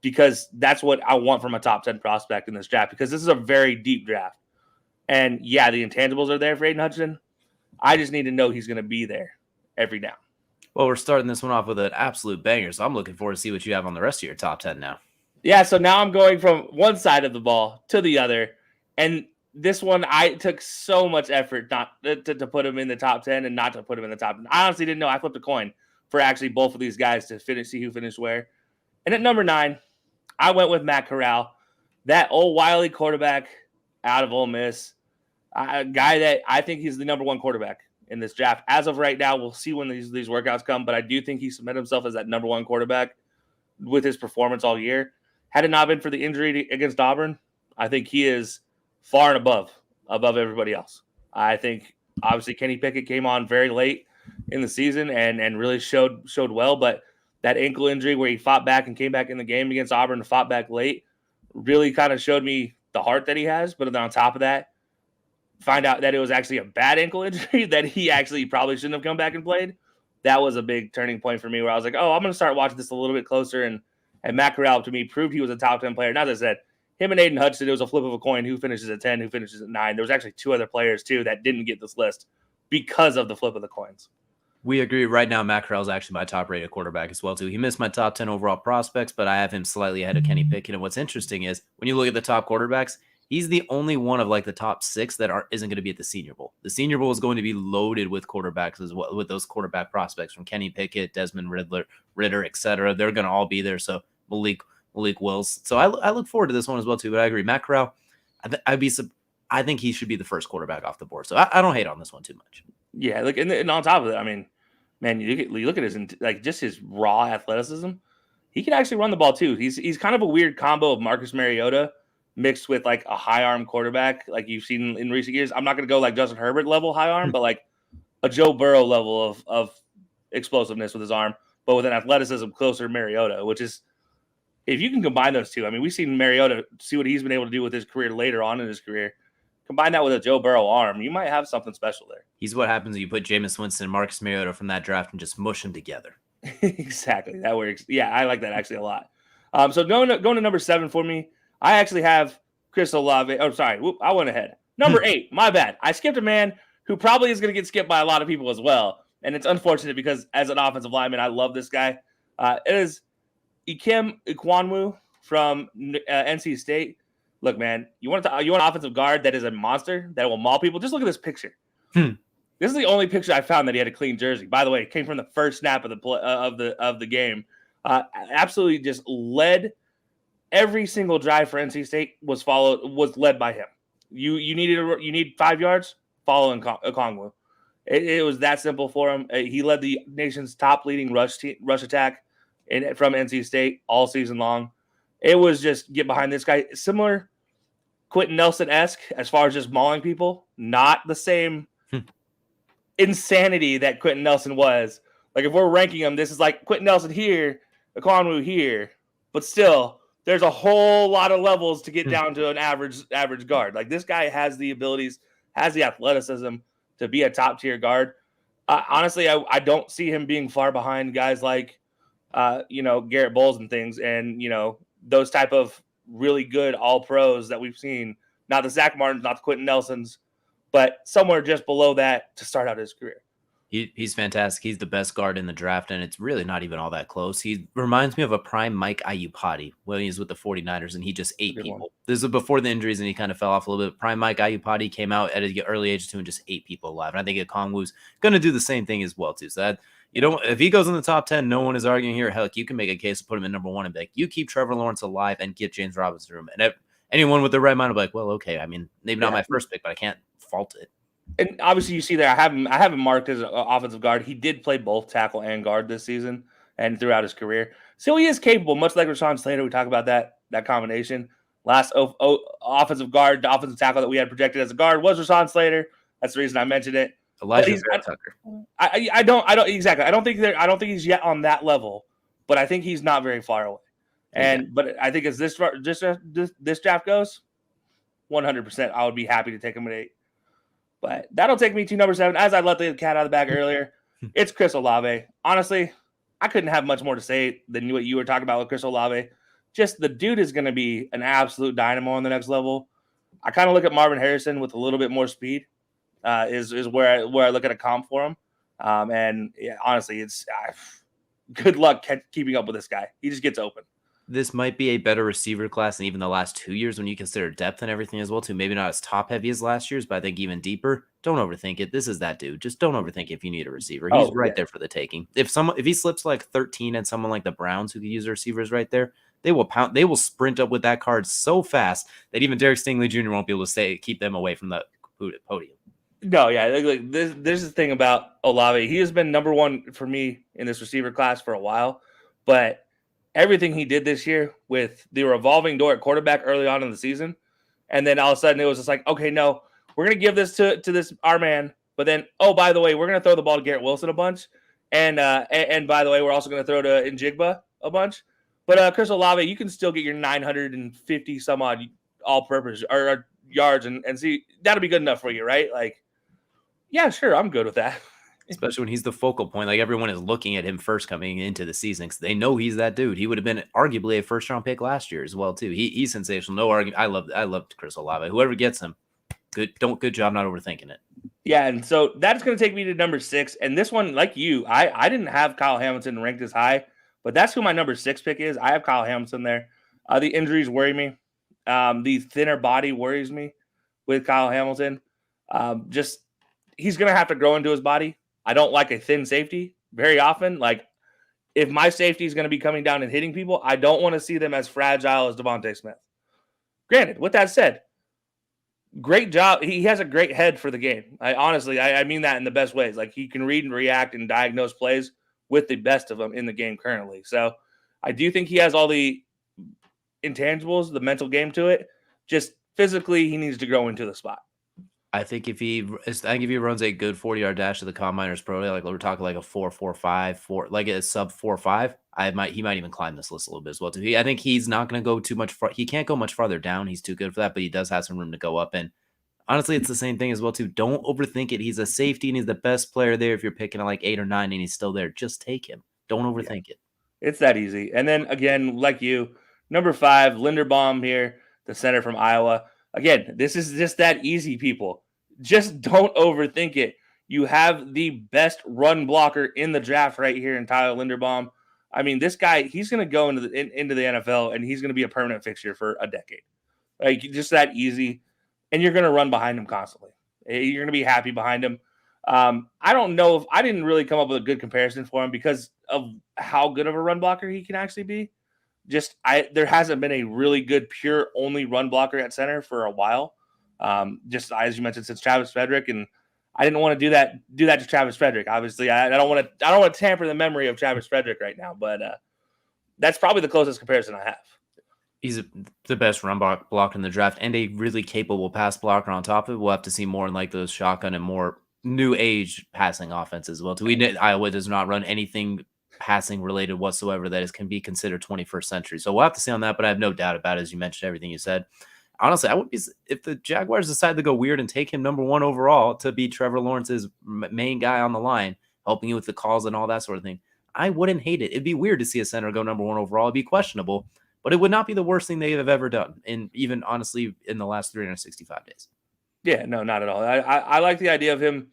because that's what I want from a top 10 prospect in this draft. Because this is a very deep draft, and yeah, the intangibles are there for Aiden Hutchinson. I just need to know he's going to be there every down. Well, we're starting this one off with an absolute banger, so I'm looking forward to see what you have on the rest of your top 10 now. Yeah, so now I'm going from one side of the ball to the other, and this one I took so much effort not to put him in the top 10 and not to put him in the top 10. I honestly didn't know. I flipped a coin for actually both of these guys to see who finished where. And at number 9, I went with Matt Corral, that old wily quarterback out of Ole Miss, a guy that I think he's the number 1 quarterback in this draft. As of right now, we'll see when these workouts come, but I do think he cemented himself as that number 1 quarterback with his performance all year. Had it not been for the injury against Auburn, I think he is far and above everybody else. I think obviously Kenny Pickett came on very late in the season and really showed well, but that ankle injury where he fought back and came back in the game against Auburn and fought back late really kind of showed me the heart that he has. But then on top of that, find out that it was actually a bad ankle injury that he actually probably shouldn't have come back and played. That was a big turning point for me where I was like, oh, I'm going to start watching this a little bit closer. And Matt Corral, to me, proved he was a top 10 player. And as I said, him and Aiden Hutchinson, it was a flip of a coin who finishes at 10, who finishes at 9. There was actually 2 other players, too, that didn't get this list because of the flip of the coins. We agree. Right now, Matt Corral is actually my top-rated quarterback as well, too. He missed my top 10 overall prospects, but I have him slightly ahead of Kenny Pickett. And what's interesting is when you look at the top quarterbacks, he's the only one of like the top 6 that isn't going to be at the Senior Bowl. The Senior Bowl is going to be loaded with quarterbacks as well, with those quarterback prospects from Kenny Pickett, Desmond Ritter, etc. They're going to all be there. So Malik Wills. So I look forward to this one as well too. But I agree, Matt Corral. I think he should be the first quarterback off the board. So I don't hate on this one too much. Yeah, look, and on top of it, I mean, man, you look at his like just his raw athleticism. He can actually run the ball too. He's kind of a weird combo of Marcus Mariota mixed with like a high arm quarterback, like you've seen in recent years. I'm not going to go like Justin Herbert level high arm, but like a Joe Burrow level of explosiveness with his arm, but with an athleticism closer to Mariota, which is, if you can combine those two, I mean, we've seen Mariota see what he's been able to do with his career later on in his career. Combine that with a Joe Burrow arm, you might have something special there. He's what happens when you put Jameis Winston and Marcus Mariota from that draft and just mush them together. Exactly. That works. Yeah, I like that actually a lot. So going to number 7 for me, I actually have Chris Olave. Oh, sorry. Whoop, I went ahead. Number 8, my bad. I skipped a man who probably is going to get skipped by a lot of people as well. And it's unfortunate because as an offensive lineman, I love this guy. It is Ikem Ekwonu from NC State. Look, man, you want an offensive guard that is a monster that will maul people? Just look at this picture. This is the only picture I found that he had a clean jersey. By the way, it came from the first snap of the game. Absolutely, just led every single drive for NC State was led by him. You need 5 yards, follow Okongwu. It was that simple for him. He led the nation's top leading rush attack from NC State all season long. It was just get behind this guy. Similar Quentin Nelson-esque as far as just mauling people. Not the same insanity that Quentin Nelson was. Like if we're ranking him, this is like Quentin Nelson here, Okongwu here. But still, there's a whole lot of levels to get down to an average guard. Like this guy has the abilities, has the athleticism to be a top-tier guard. Honestly, I don't see him being far behind guys like Garrett Bowles and things, and those type of really good all-pros that we've seen. Not the Zach Martins, not the Quentin Nelsons, but somewhere just below that to start out his career. He's fantastic. He's the best guard in the draft, and it's really not even all that close. He reminds me of a prime Mike Iupati when he was with the 49ers, and he just ate people. This was before the injuries, and he kind of fell off a little bit. Prime Mike Iupati came out at an early age too and just ate people alive. And I think Okongwu's going to do the same thing as well too. So that if he goes in the top 10, no one is arguing here. Heck, you can make a case to put him in number 1 and be like, you keep Trevor Lawrence alive and get James Robinson room. And anyone with the right mind will be like, well, okay. I mean, maybe not my first pick, but I can't fault it. And obviously, you see there, I have him marked as an offensive guard. He did play both tackle and guard this season and throughout his career. So he is capable, much like Rashawn Slater. We talk about that combination. Last offensive guard, the offensive tackle that we had projected as a guard was Rashawn Slater. That's the reason I mentioned it. Elijah Tucker. I don't exactly. I don't think he's yet on that level, but I think he's not very far away. But I think as this draft goes, 100%, I would be happy to take him at 8. But that'll take me to number 7. As I let the cat out of the bag earlier, it's Chris Olave. Honestly, I couldn't have much more to say than what you were talking about with Chris Olave. Just the dude is going to be an absolute dynamo on the next level. I kind of look at Marvin Harrison with a little bit more speed. Is where I look at a comp for him. And yeah, honestly, it's good luck keeping up with this guy. He just gets open. This might be a better receiver class than even the last 2 years when you consider depth and everything as well, too. Maybe not as top heavy as last year's, but I think even deeper. Don't overthink it. This is that dude. Just don't overthink it if you need a receiver. He's right there for the taking. If he slips like 13 and someone like the Browns who could use the receivers right there, they will sprint up with that card so fast that even Derek Steenley Jr. won't be able to keep them away from the podium. No, yeah. Like there's the thing about Olave. He has been number 1 for me in this receiver class for a while, but everything he did this year with the revolving door at quarterback early on in the season. And then all of a sudden it was just like, okay, no, we're going to give this to this our man. But then, oh, by the way, we're going to throw the ball to Garrett Wilson a bunch. And by the way, we're also going to throw to Njigba a bunch. But Chris Olave, you can still get your 950 some odd all-purpose or yards and see that'll be good enough for you, right? Like, yeah, sure, I'm good with that. Especially when he's the focal point. Like everyone is looking at him first coming into the season because they know he's that dude. He would have been arguably a first-round pick last year as well too. He's sensational. No argument. I loved Chris Olave. Whoever gets him, good job not overthinking it. Yeah, and so that's going to take me to number 6. And this one, like you, I didn't have Kyle Hamilton ranked as high, but that's who my number 6 pick is. I have Kyle Hamilton there. The injuries worry me. The thinner body worries me with Kyle Hamilton. Just he's going to have to grow into his body. I don't like a thin safety very often. Like, if my safety is going to be coming down and hitting people, I don't want to see them as fragile as Devante Smith. Granted, with that said, great job. He has a great head for the game. I mean that in the best ways. Like, he can read and react and diagnose plays with the best of them in the game currently. So I do think he has all the intangibles, the mental game to it. Just physically, he needs to grow into the spot. I think if he runs a good 40-yard dash to the Combiners Pro Day, like we're talking like a 4.45, like a sub 4.5, he might even climb this list a little bit as well too. I think he's not going to go too much he can't go much farther down. He's too good for that, but he does have some room to go up. And honestly, it's the same thing as well too. Don't overthink it. He's a safety and he's the best player there. If you're picking at like 8 or 9 and he's still there, just take him. Don't overthink it. It's that easy. And then again, like you, number 5, Linderbaum here, the center from Iowa. Again, this is just that easy, people. Just don't overthink it. You have the best run blocker in the draft right here in Tyler Linderbaum. I mean, this guy, he's going to go into the NFL, and he's going to be a permanent fixture for a decade. Like, just that easy. And you're going to run behind him constantly. You're going to be happy behind him. I don't know if I didn't really come up with a good comparison for him because of how good of a run blocker he can actually be. There hasn't been a really good pure only run blocker at center for a while. Just as you mentioned, since Travis Frederick, and I didn't want to do that to Travis Frederick. Obviously, I don't want to tamper the memory of Travis Frederick right now, but that's probably the closest comparison I have. He's the best run blocker in the draft and a really capable pass blocker on top of it. We'll have to see more in like those shotgun and more new age passing offenses as well. Iowa does not run anything passing related whatsoever that can be considered 21st century. So we'll have to see on that, but I have no doubt about it, as you mentioned everything you said. Honestly, I would be if the Jaguars decide to go weird and take him number 1 overall to be Trevor Lawrence's main guy on the line, helping you with the calls and all that sort of thing. I wouldn't hate it. It'd be weird to see a center go number 1 overall. It'd be questionable, but it would not be the worst thing they have ever done. And even honestly, in the last 365 days. Yeah, no, not at all. I like the idea of him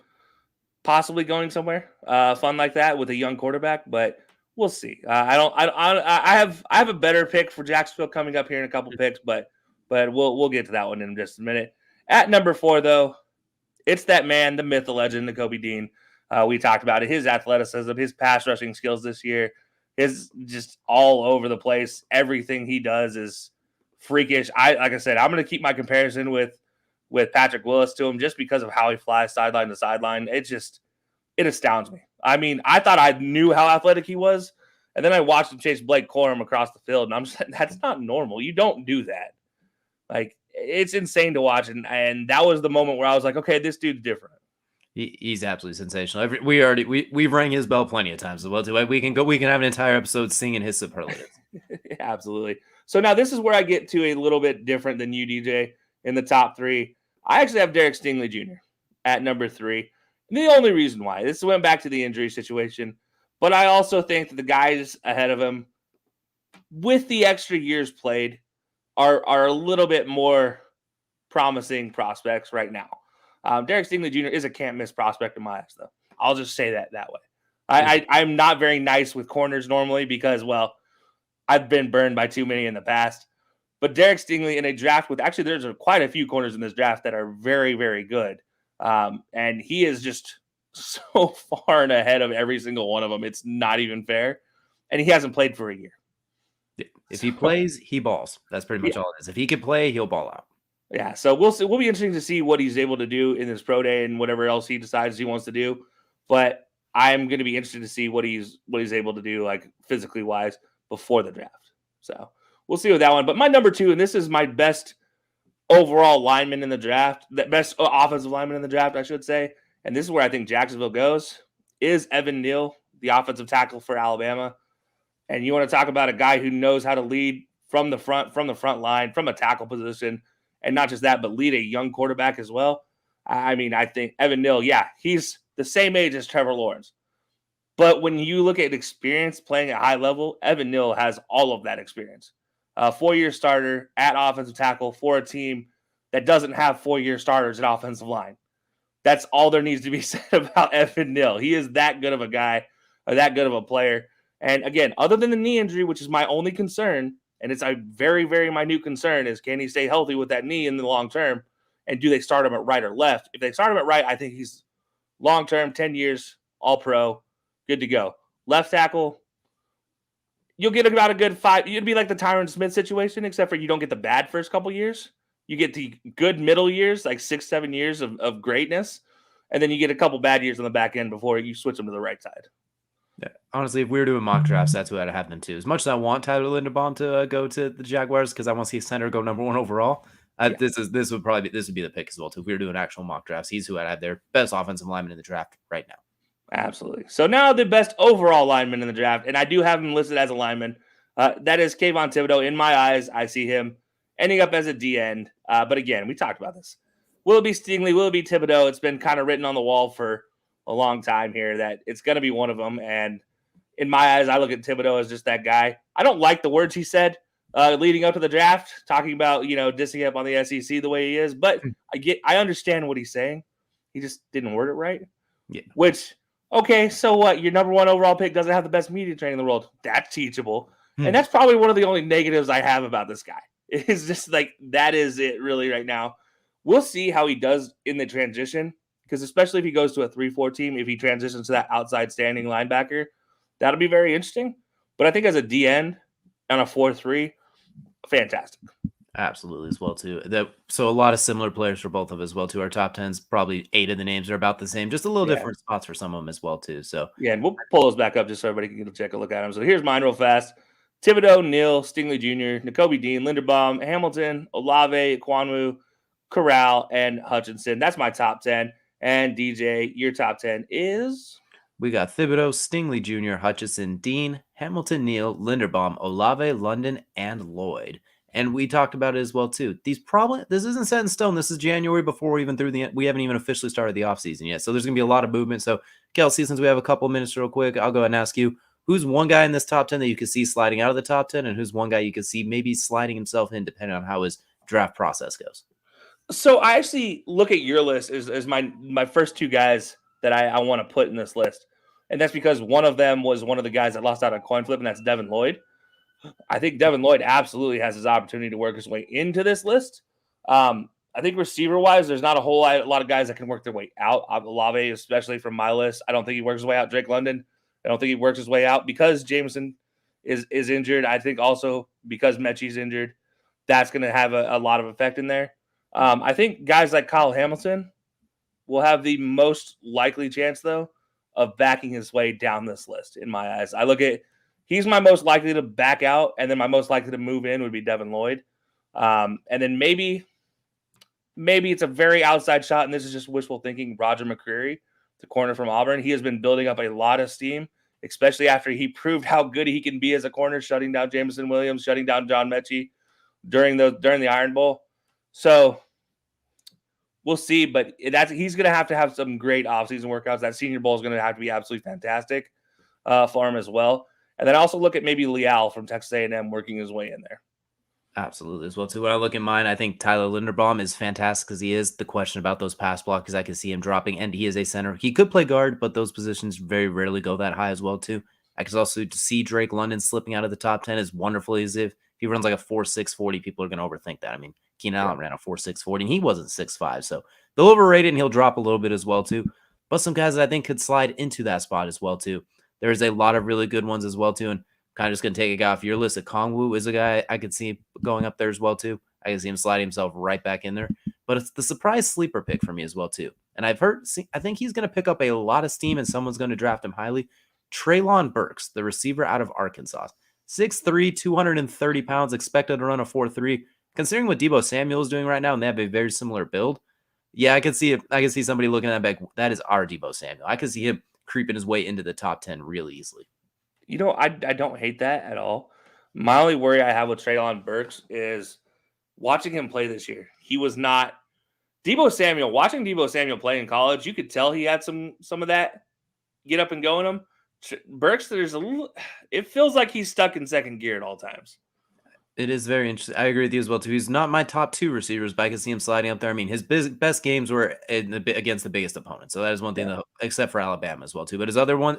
possibly going somewhere fun like that with a young quarterback, but we'll see. I have a better pick for Jacksonville coming up here in a couple picks, but we'll get to that one in just a minute. At number 4, though, it's that man, the myth, the legend, the Kobe Dean. We talked about it. His athleticism, his pass rushing skills this year, is just all over the place. Everything he does is freakish. Like I said, I'm going to keep my comparison with Patrick Willis to him just because of how he flies sideline to sideline. It astounds me. I mean, I thought I knew how athletic he was, and then I watched him chase Blake Corum across the field, and I'm just like, that's not normal. You don't do that. Like, it's insane to watch, and that was the moment where I was like, okay, this dude's different. He's absolutely sensational. We've rang his bell plenty of times as well too. We can have an entire episode singing his superlatives. Absolutely. So now this is where I get to a little bit different than you, DJ, in the top 3. I actually have Derek Steenley Jr. at number 3. And the only reason why, this went back to the injury situation, but I also think that the guys ahead of him, with the extra years played, are a little bit more promising prospects right now. Derek Steenley Jr. is a can't-miss prospect in my eyes, though. I'll just say that way. I'm not very nice with corners normally because, well, I've been burned by too many in the past. But Derek Stingley in a draft with – actually, there's quite a few corners in this draft that are very, very good. And he is just so far and ahead of every single one of them. It's not even fair. And he hasn't played for a year. If he plays, he balls. That's pretty much all it is. If he can play, he'll ball out. Yeah, so we'll see. We'll be interesting to see what he's able to do in his pro day and whatever else he decides he wants to do. But I'm going to be interested to see what he's able to do, like physically wise. before the draft. So we'll see with that one. But my number 2, and this is my best overall lineman in the draft, the best offensive lineman in the draft, I should say, and this is where I think Jacksonville goes, is Evan Neal, the offensive tackle for Alabama. And you want to talk about a guy who knows how to lead from the front line, from a tackle position, and not just that, but lead a young quarterback as well. I mean, I think Evan Neal, he's the same age as Trevor Lawrence. But when you look at experience playing at high level, Evan Neal has all of that experience. 4-year starter at offensive tackle for a team that doesn't have 4-year starters at offensive line. That's all there needs to be said about Evan Neal. He is that good of a guy, or that good of a player. And again, other than the knee injury, which is my only concern, and it's a very, very minute concern, is can he stay healthy with that knee in the long term? And do they start him at right or left? If they start him at right, I think he's long term, 10 years, all pro, good to go. Left tackle, you'll get about a good 5. You'd be like the Tyron Smith situation, except for you don't get the bad first couple years. You get the good middle years, like 6-7 years of greatness. And then you get a couple bad years on the back end before you switch them to the right side. Yeah, honestly, if we were doing mock drafts, that's what would happen too. As much as I want Tyler Linderbaum to go to the Jaguars because I want to see a center go number 1 overall, this would be the pick as well too. If we were doing actual mock drafts, he's who I'd have their best offensive lineman in the draft right now. Absolutely. So now the best overall lineman in the draft, and I do have him listed as a lineman. That is Kvon Thibodeau. In my eyes, I see him ending up as a D end. But again, we talked about this. Will it be Steenley? Will it be Thibodeau? It's been kind of written on the wall for a long time here that it's going to be one of them. And in my eyes, I look at Thibodeau as just that guy. I don't like the words he said leading up to the draft, talking about, dissing up on the SEC the way he is. But I understand what he's saying. He just didn't word it right. Yeah. Which, okay, so what? Your number 1 overall pick doesn't have the best media training in the world. That's teachable. And that's probably one of the only negatives I have about this guy. It's just like, that is it really right now. We'll see how he does in the transition, because especially if he goes to a 3-4 team, if he transitions to that outside standing linebacker, that'll be very interesting. But I think as a D end on a 4-3, fantastic. Absolutely as well too. So a lot of similar players for both of us as well too. Our top 10s, probably 8 of the names are about the same, just a little different spots for some of them as well too. So yeah, and we'll pull those back up just so everybody can take a look at them. So here's mine real fast. Thibodeau, Neal, Steenley Jr., Nakobe Dean, Linderbaum, Hamilton, Olave, Kwonu, Corral, and Hutchinson. That's my top 10. And DJ, your top 10 is? We got Thibodeau, Steenley Jr., Hutchinson, Dean, Hamilton, Neal, Linderbaum, Olave, London, and Lloyd. And we talked about it as well too. This isn't set in stone. This is January before we haven't even officially started the offseason yet. So there's gonna be a lot of movement. So Kelcey, since we have a couple minutes real quick, I'll go ahead and ask you, who's one guy in this top 10 that you could see sliding out of the top 10, and who's one guy you could see maybe sliding himself in depending on how his draft process goes? So I actually look at your list as my first 2 guys that I want to put in this list. And that's because one of them was one of the guys that lost out on coin flip, and that's Devin Lloyd. I think Devin Lloyd absolutely has his opportunity to work his way into this list. I think receiver-wise, there's not a lot of guys that can work their way out. Olave, especially from my list, I don't think he works his way out. Drake London, I don't think he works his way out because Jameson is injured. I think also because Mechie's injured, that's going to have a lot of effect in there. I think guys like Kyle Hamilton will have the most likely chance, though, of backing his way down this list, in my eyes. I look at he's my most likely to back out, and then my most likely to move in would be Devin Lloyd. And then maybe it's a very outside shot, and this is just wishful thinking, Roger McCreary, the corner from Auburn. He has been building up a lot of steam, especially after he proved how good he can be as a corner, shutting down Jameson Williams, shutting down John Mechie during the Iron Bowl. So we'll see, but he's going to have some great offseason workouts. That Senior Bowl is going to have to be absolutely fantastic for him as well. And then also look at maybe Leal from Texas A&M working his way in there. Absolutely as well too. When I look at mine, I think Tyler Linderbaum is fantastic because he is the question about those pass blockers. I can see him dropping, and he is a center. He could play guard, but those positions very rarely go that high as well too. I can also see Drake London slipping out of the top 10 as wonderfully as if he runs like a 4.6 40. People are going to overthink that. I mean, Keenan Allen ran a 4.6 40, and he wasn't 6'5", so they'll overrate it, and he'll drop a little bit as well too. But some guys that I think could slide into that spot as well too. There's a lot of really good ones as well too, and kind of just going to take a guy off your list. Kongwu is a guy I could see going up there as well too. I can see him sliding himself right back in there. But it's the surprise sleeper pick for me as well too. And I think he's going to pick up a lot of steam, and someone's going to draft him highly. Treylon Burks, the receiver out of Arkansas. 6'3", 230 pounds, expected to run a 4.3. Considering what Debo Samuel is doing right now, and they have a very similar build, yeah, I could see it. I could see somebody looking at that back. That is our Debo Samuel. I could see him creeping his way into the top 10 really easily. I don't hate that at all. My only worry I have with Treylon Burks is watching him play this year. He was not Debo Samuel. Watching Debo Samuel play in college, you could tell he had some of that get up and go in him. Burks, it feels like he's stuck in second gear at all times. It is very interesting. I agree with you as well, too. He's not my top 2 receivers, but I can see him sliding up there. I mean, his best games were against the biggest opponent. So that is one thing, except for Alabama as well, too. But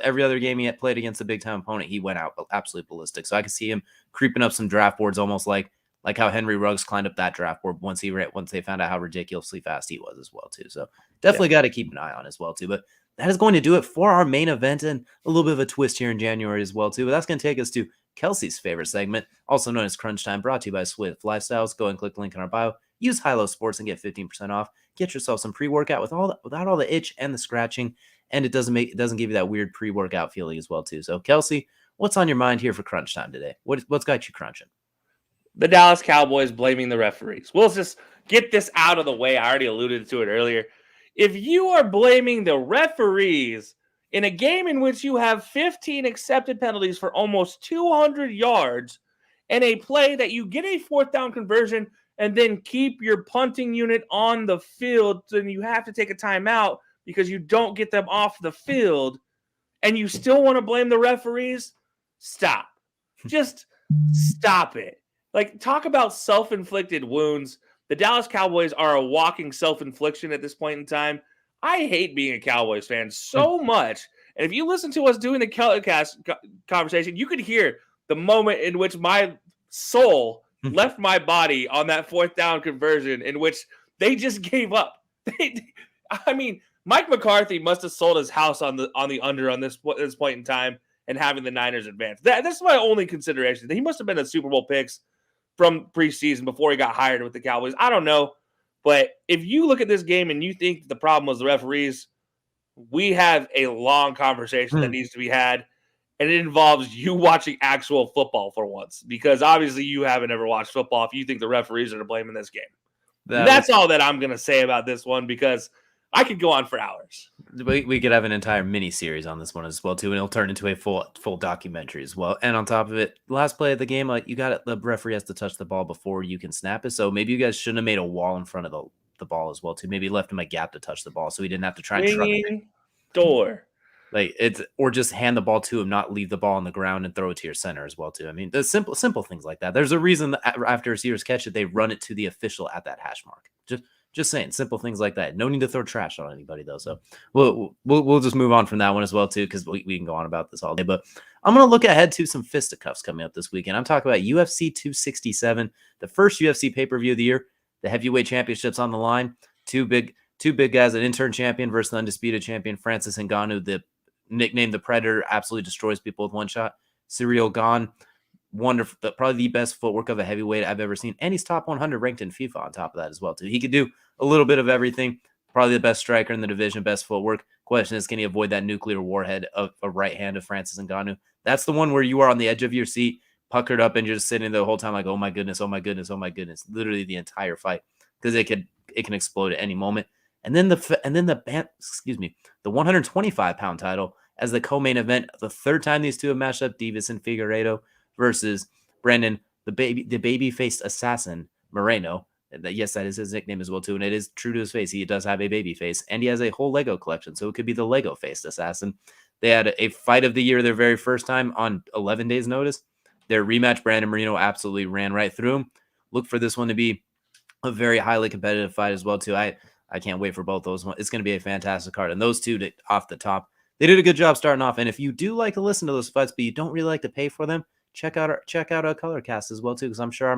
every other game he had played against a big-time opponent, he went out absolutely ballistic. So I can see him creeping up some draft boards, almost like how Henry Ruggs climbed up that draft board once they found out how ridiculously fast he was as well, too. So definitely got to keep an eye on as well, too. But that is going to do it for our main event and a little bit of a twist here in January as well, too. But that's going to take us to Kelcey's favorite segment, also known as Crunch Time, brought to you by Swift Lifestyles. Go and click the link in our bio. Use Hilo Sports and get 15% off. Get yourself some pre-workout without all the itch and the scratching, and it doesn't give you that weird pre-workout feeling as well, too. So, Kelcey, what's on your mind here for Crunch Time today? What's got you crunching? The Dallas Cowboys blaming the referees. We'll just get this out of the way. I already alluded to it earlier. If you are blaming the referees in a game in which you have 15 accepted penalties for almost 200 yards and a play that you get a 4th down conversion and then keep your punting unit on the field, then you have to take a timeout because you don't get them off the field, and you still want to blame the referees, stop. Just stop it. Like, talk about self-inflicted wounds. The Dallas Cowboys are a walking self-infliction at this point in time. I hate being a Cowboys fan so much. And if you listen to us doing the Kelcast conversation, you could hear the moment in which my soul left my body on that 4th down conversion in which they just gave up. I mean, Mike McCarthy must have sold his house on the under on this point in time and having the Niners advance. That's my only consideration. He must have been a Super Bowl picks from preseason before he got hired with the Cowboys. I don't know. But if you look at this game and you think the problem was the referees, we have a long conversation that needs to be had. And it involves you watching actual football for once. Because obviously you haven't ever watched football if you think the referees are to blame in this game. That's all that I'm going to say about this one, because I could go on for hours. We could have an entire mini series on this one as well, too, and it'll turn into a full documentary as well. And on top of it, last play of the game, the referee has to touch the ball before you can snap it. So maybe you guys shouldn't have made a wall in front of the ball as well, too. Maybe left him a gap to touch the ball so he didn't have to try and shrug it. Door. Or just hand the ball to him, not leave the ball on the ground and throw it to your center as well, too. I mean, the simple things like that. There's a reason that after receivers catch it, they run it to the official at that hash mark. Just saying, simple things like that. No need to throw trash on anybody, though. So we'll just move on from that one as well, too, because we can go on about this all day. But I'm going to look ahead to some fisticuffs coming up this weekend. I'm talking about UFC 267, the first UFC pay-per-view of the year. The heavyweight championship's on the line. Two big guys, an intern champion versus the undisputed champion, Francis Ngannou, the nickname the Predator, absolutely destroys people with one shot. Ciryl Gane, wonderful, probably the best footwork of a heavyweight I've ever seen, and he's top 100 ranked in FIFA on top of that as well, too. He could do a little bit of everything. Probably the best striker in the division, best footwork. Question is, can he avoid that nuclear warhead of a right hand of Francis Ngannou? That's the one where you are on the edge of your seat, puckered up, and you're just sitting the whole time like, oh my goodness, oh my goodness, oh my goodness, literally the entire fight, because it can explode at any moment. And then the 125-pound title as the co-main event, the third time these two have matched up, Davidson Figueiredo versus Brandon, the baby-faced assassin, Moreno. Yes, that is his nickname as well, too, and it is true to his face. He does have a baby face, and he has a whole Lego collection, so it could be the Lego-faced assassin. They had a fight of the year their very first time on 11 days' notice. Their rematch, Brandon Moreno absolutely ran right through him. Look for this one to be a very highly competitive fight as well, too. I can't wait for both those. It's going to be a fantastic card, and those two off the top, they did a good job starting off. And if you do like to listen to those fights, but you don't really like to pay for them, check out our Colorcast as well, too, because I'm sure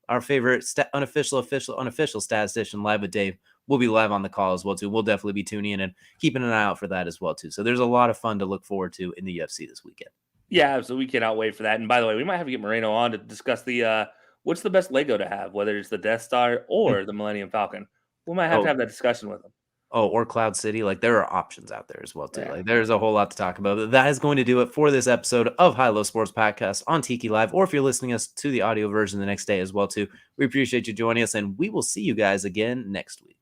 our favorite unofficial statistician, Live with Dave, will be live on the call as well, too. We'll definitely be tuning in and keeping an eye out for that as well, too. So there's a lot of fun to look forward to in the UFC this weekend. Yeah, so we cannot wait for that. And by the way, we might have to get Moreno on to discuss the what's the best Lego to have, whether it's the Death Star or the Millennium Falcon. We might have to have that discussion with him. Oh, or Cloud City. Like, there are options out there as well, too. Yeah. Like, there's a whole lot to talk about. But that is going to do it for this episode of High Low Sports Podcast on Tiki Live, or if you're listening us to the audio version the next day as well, too. We appreciate you joining us, and we will see you guys again next week.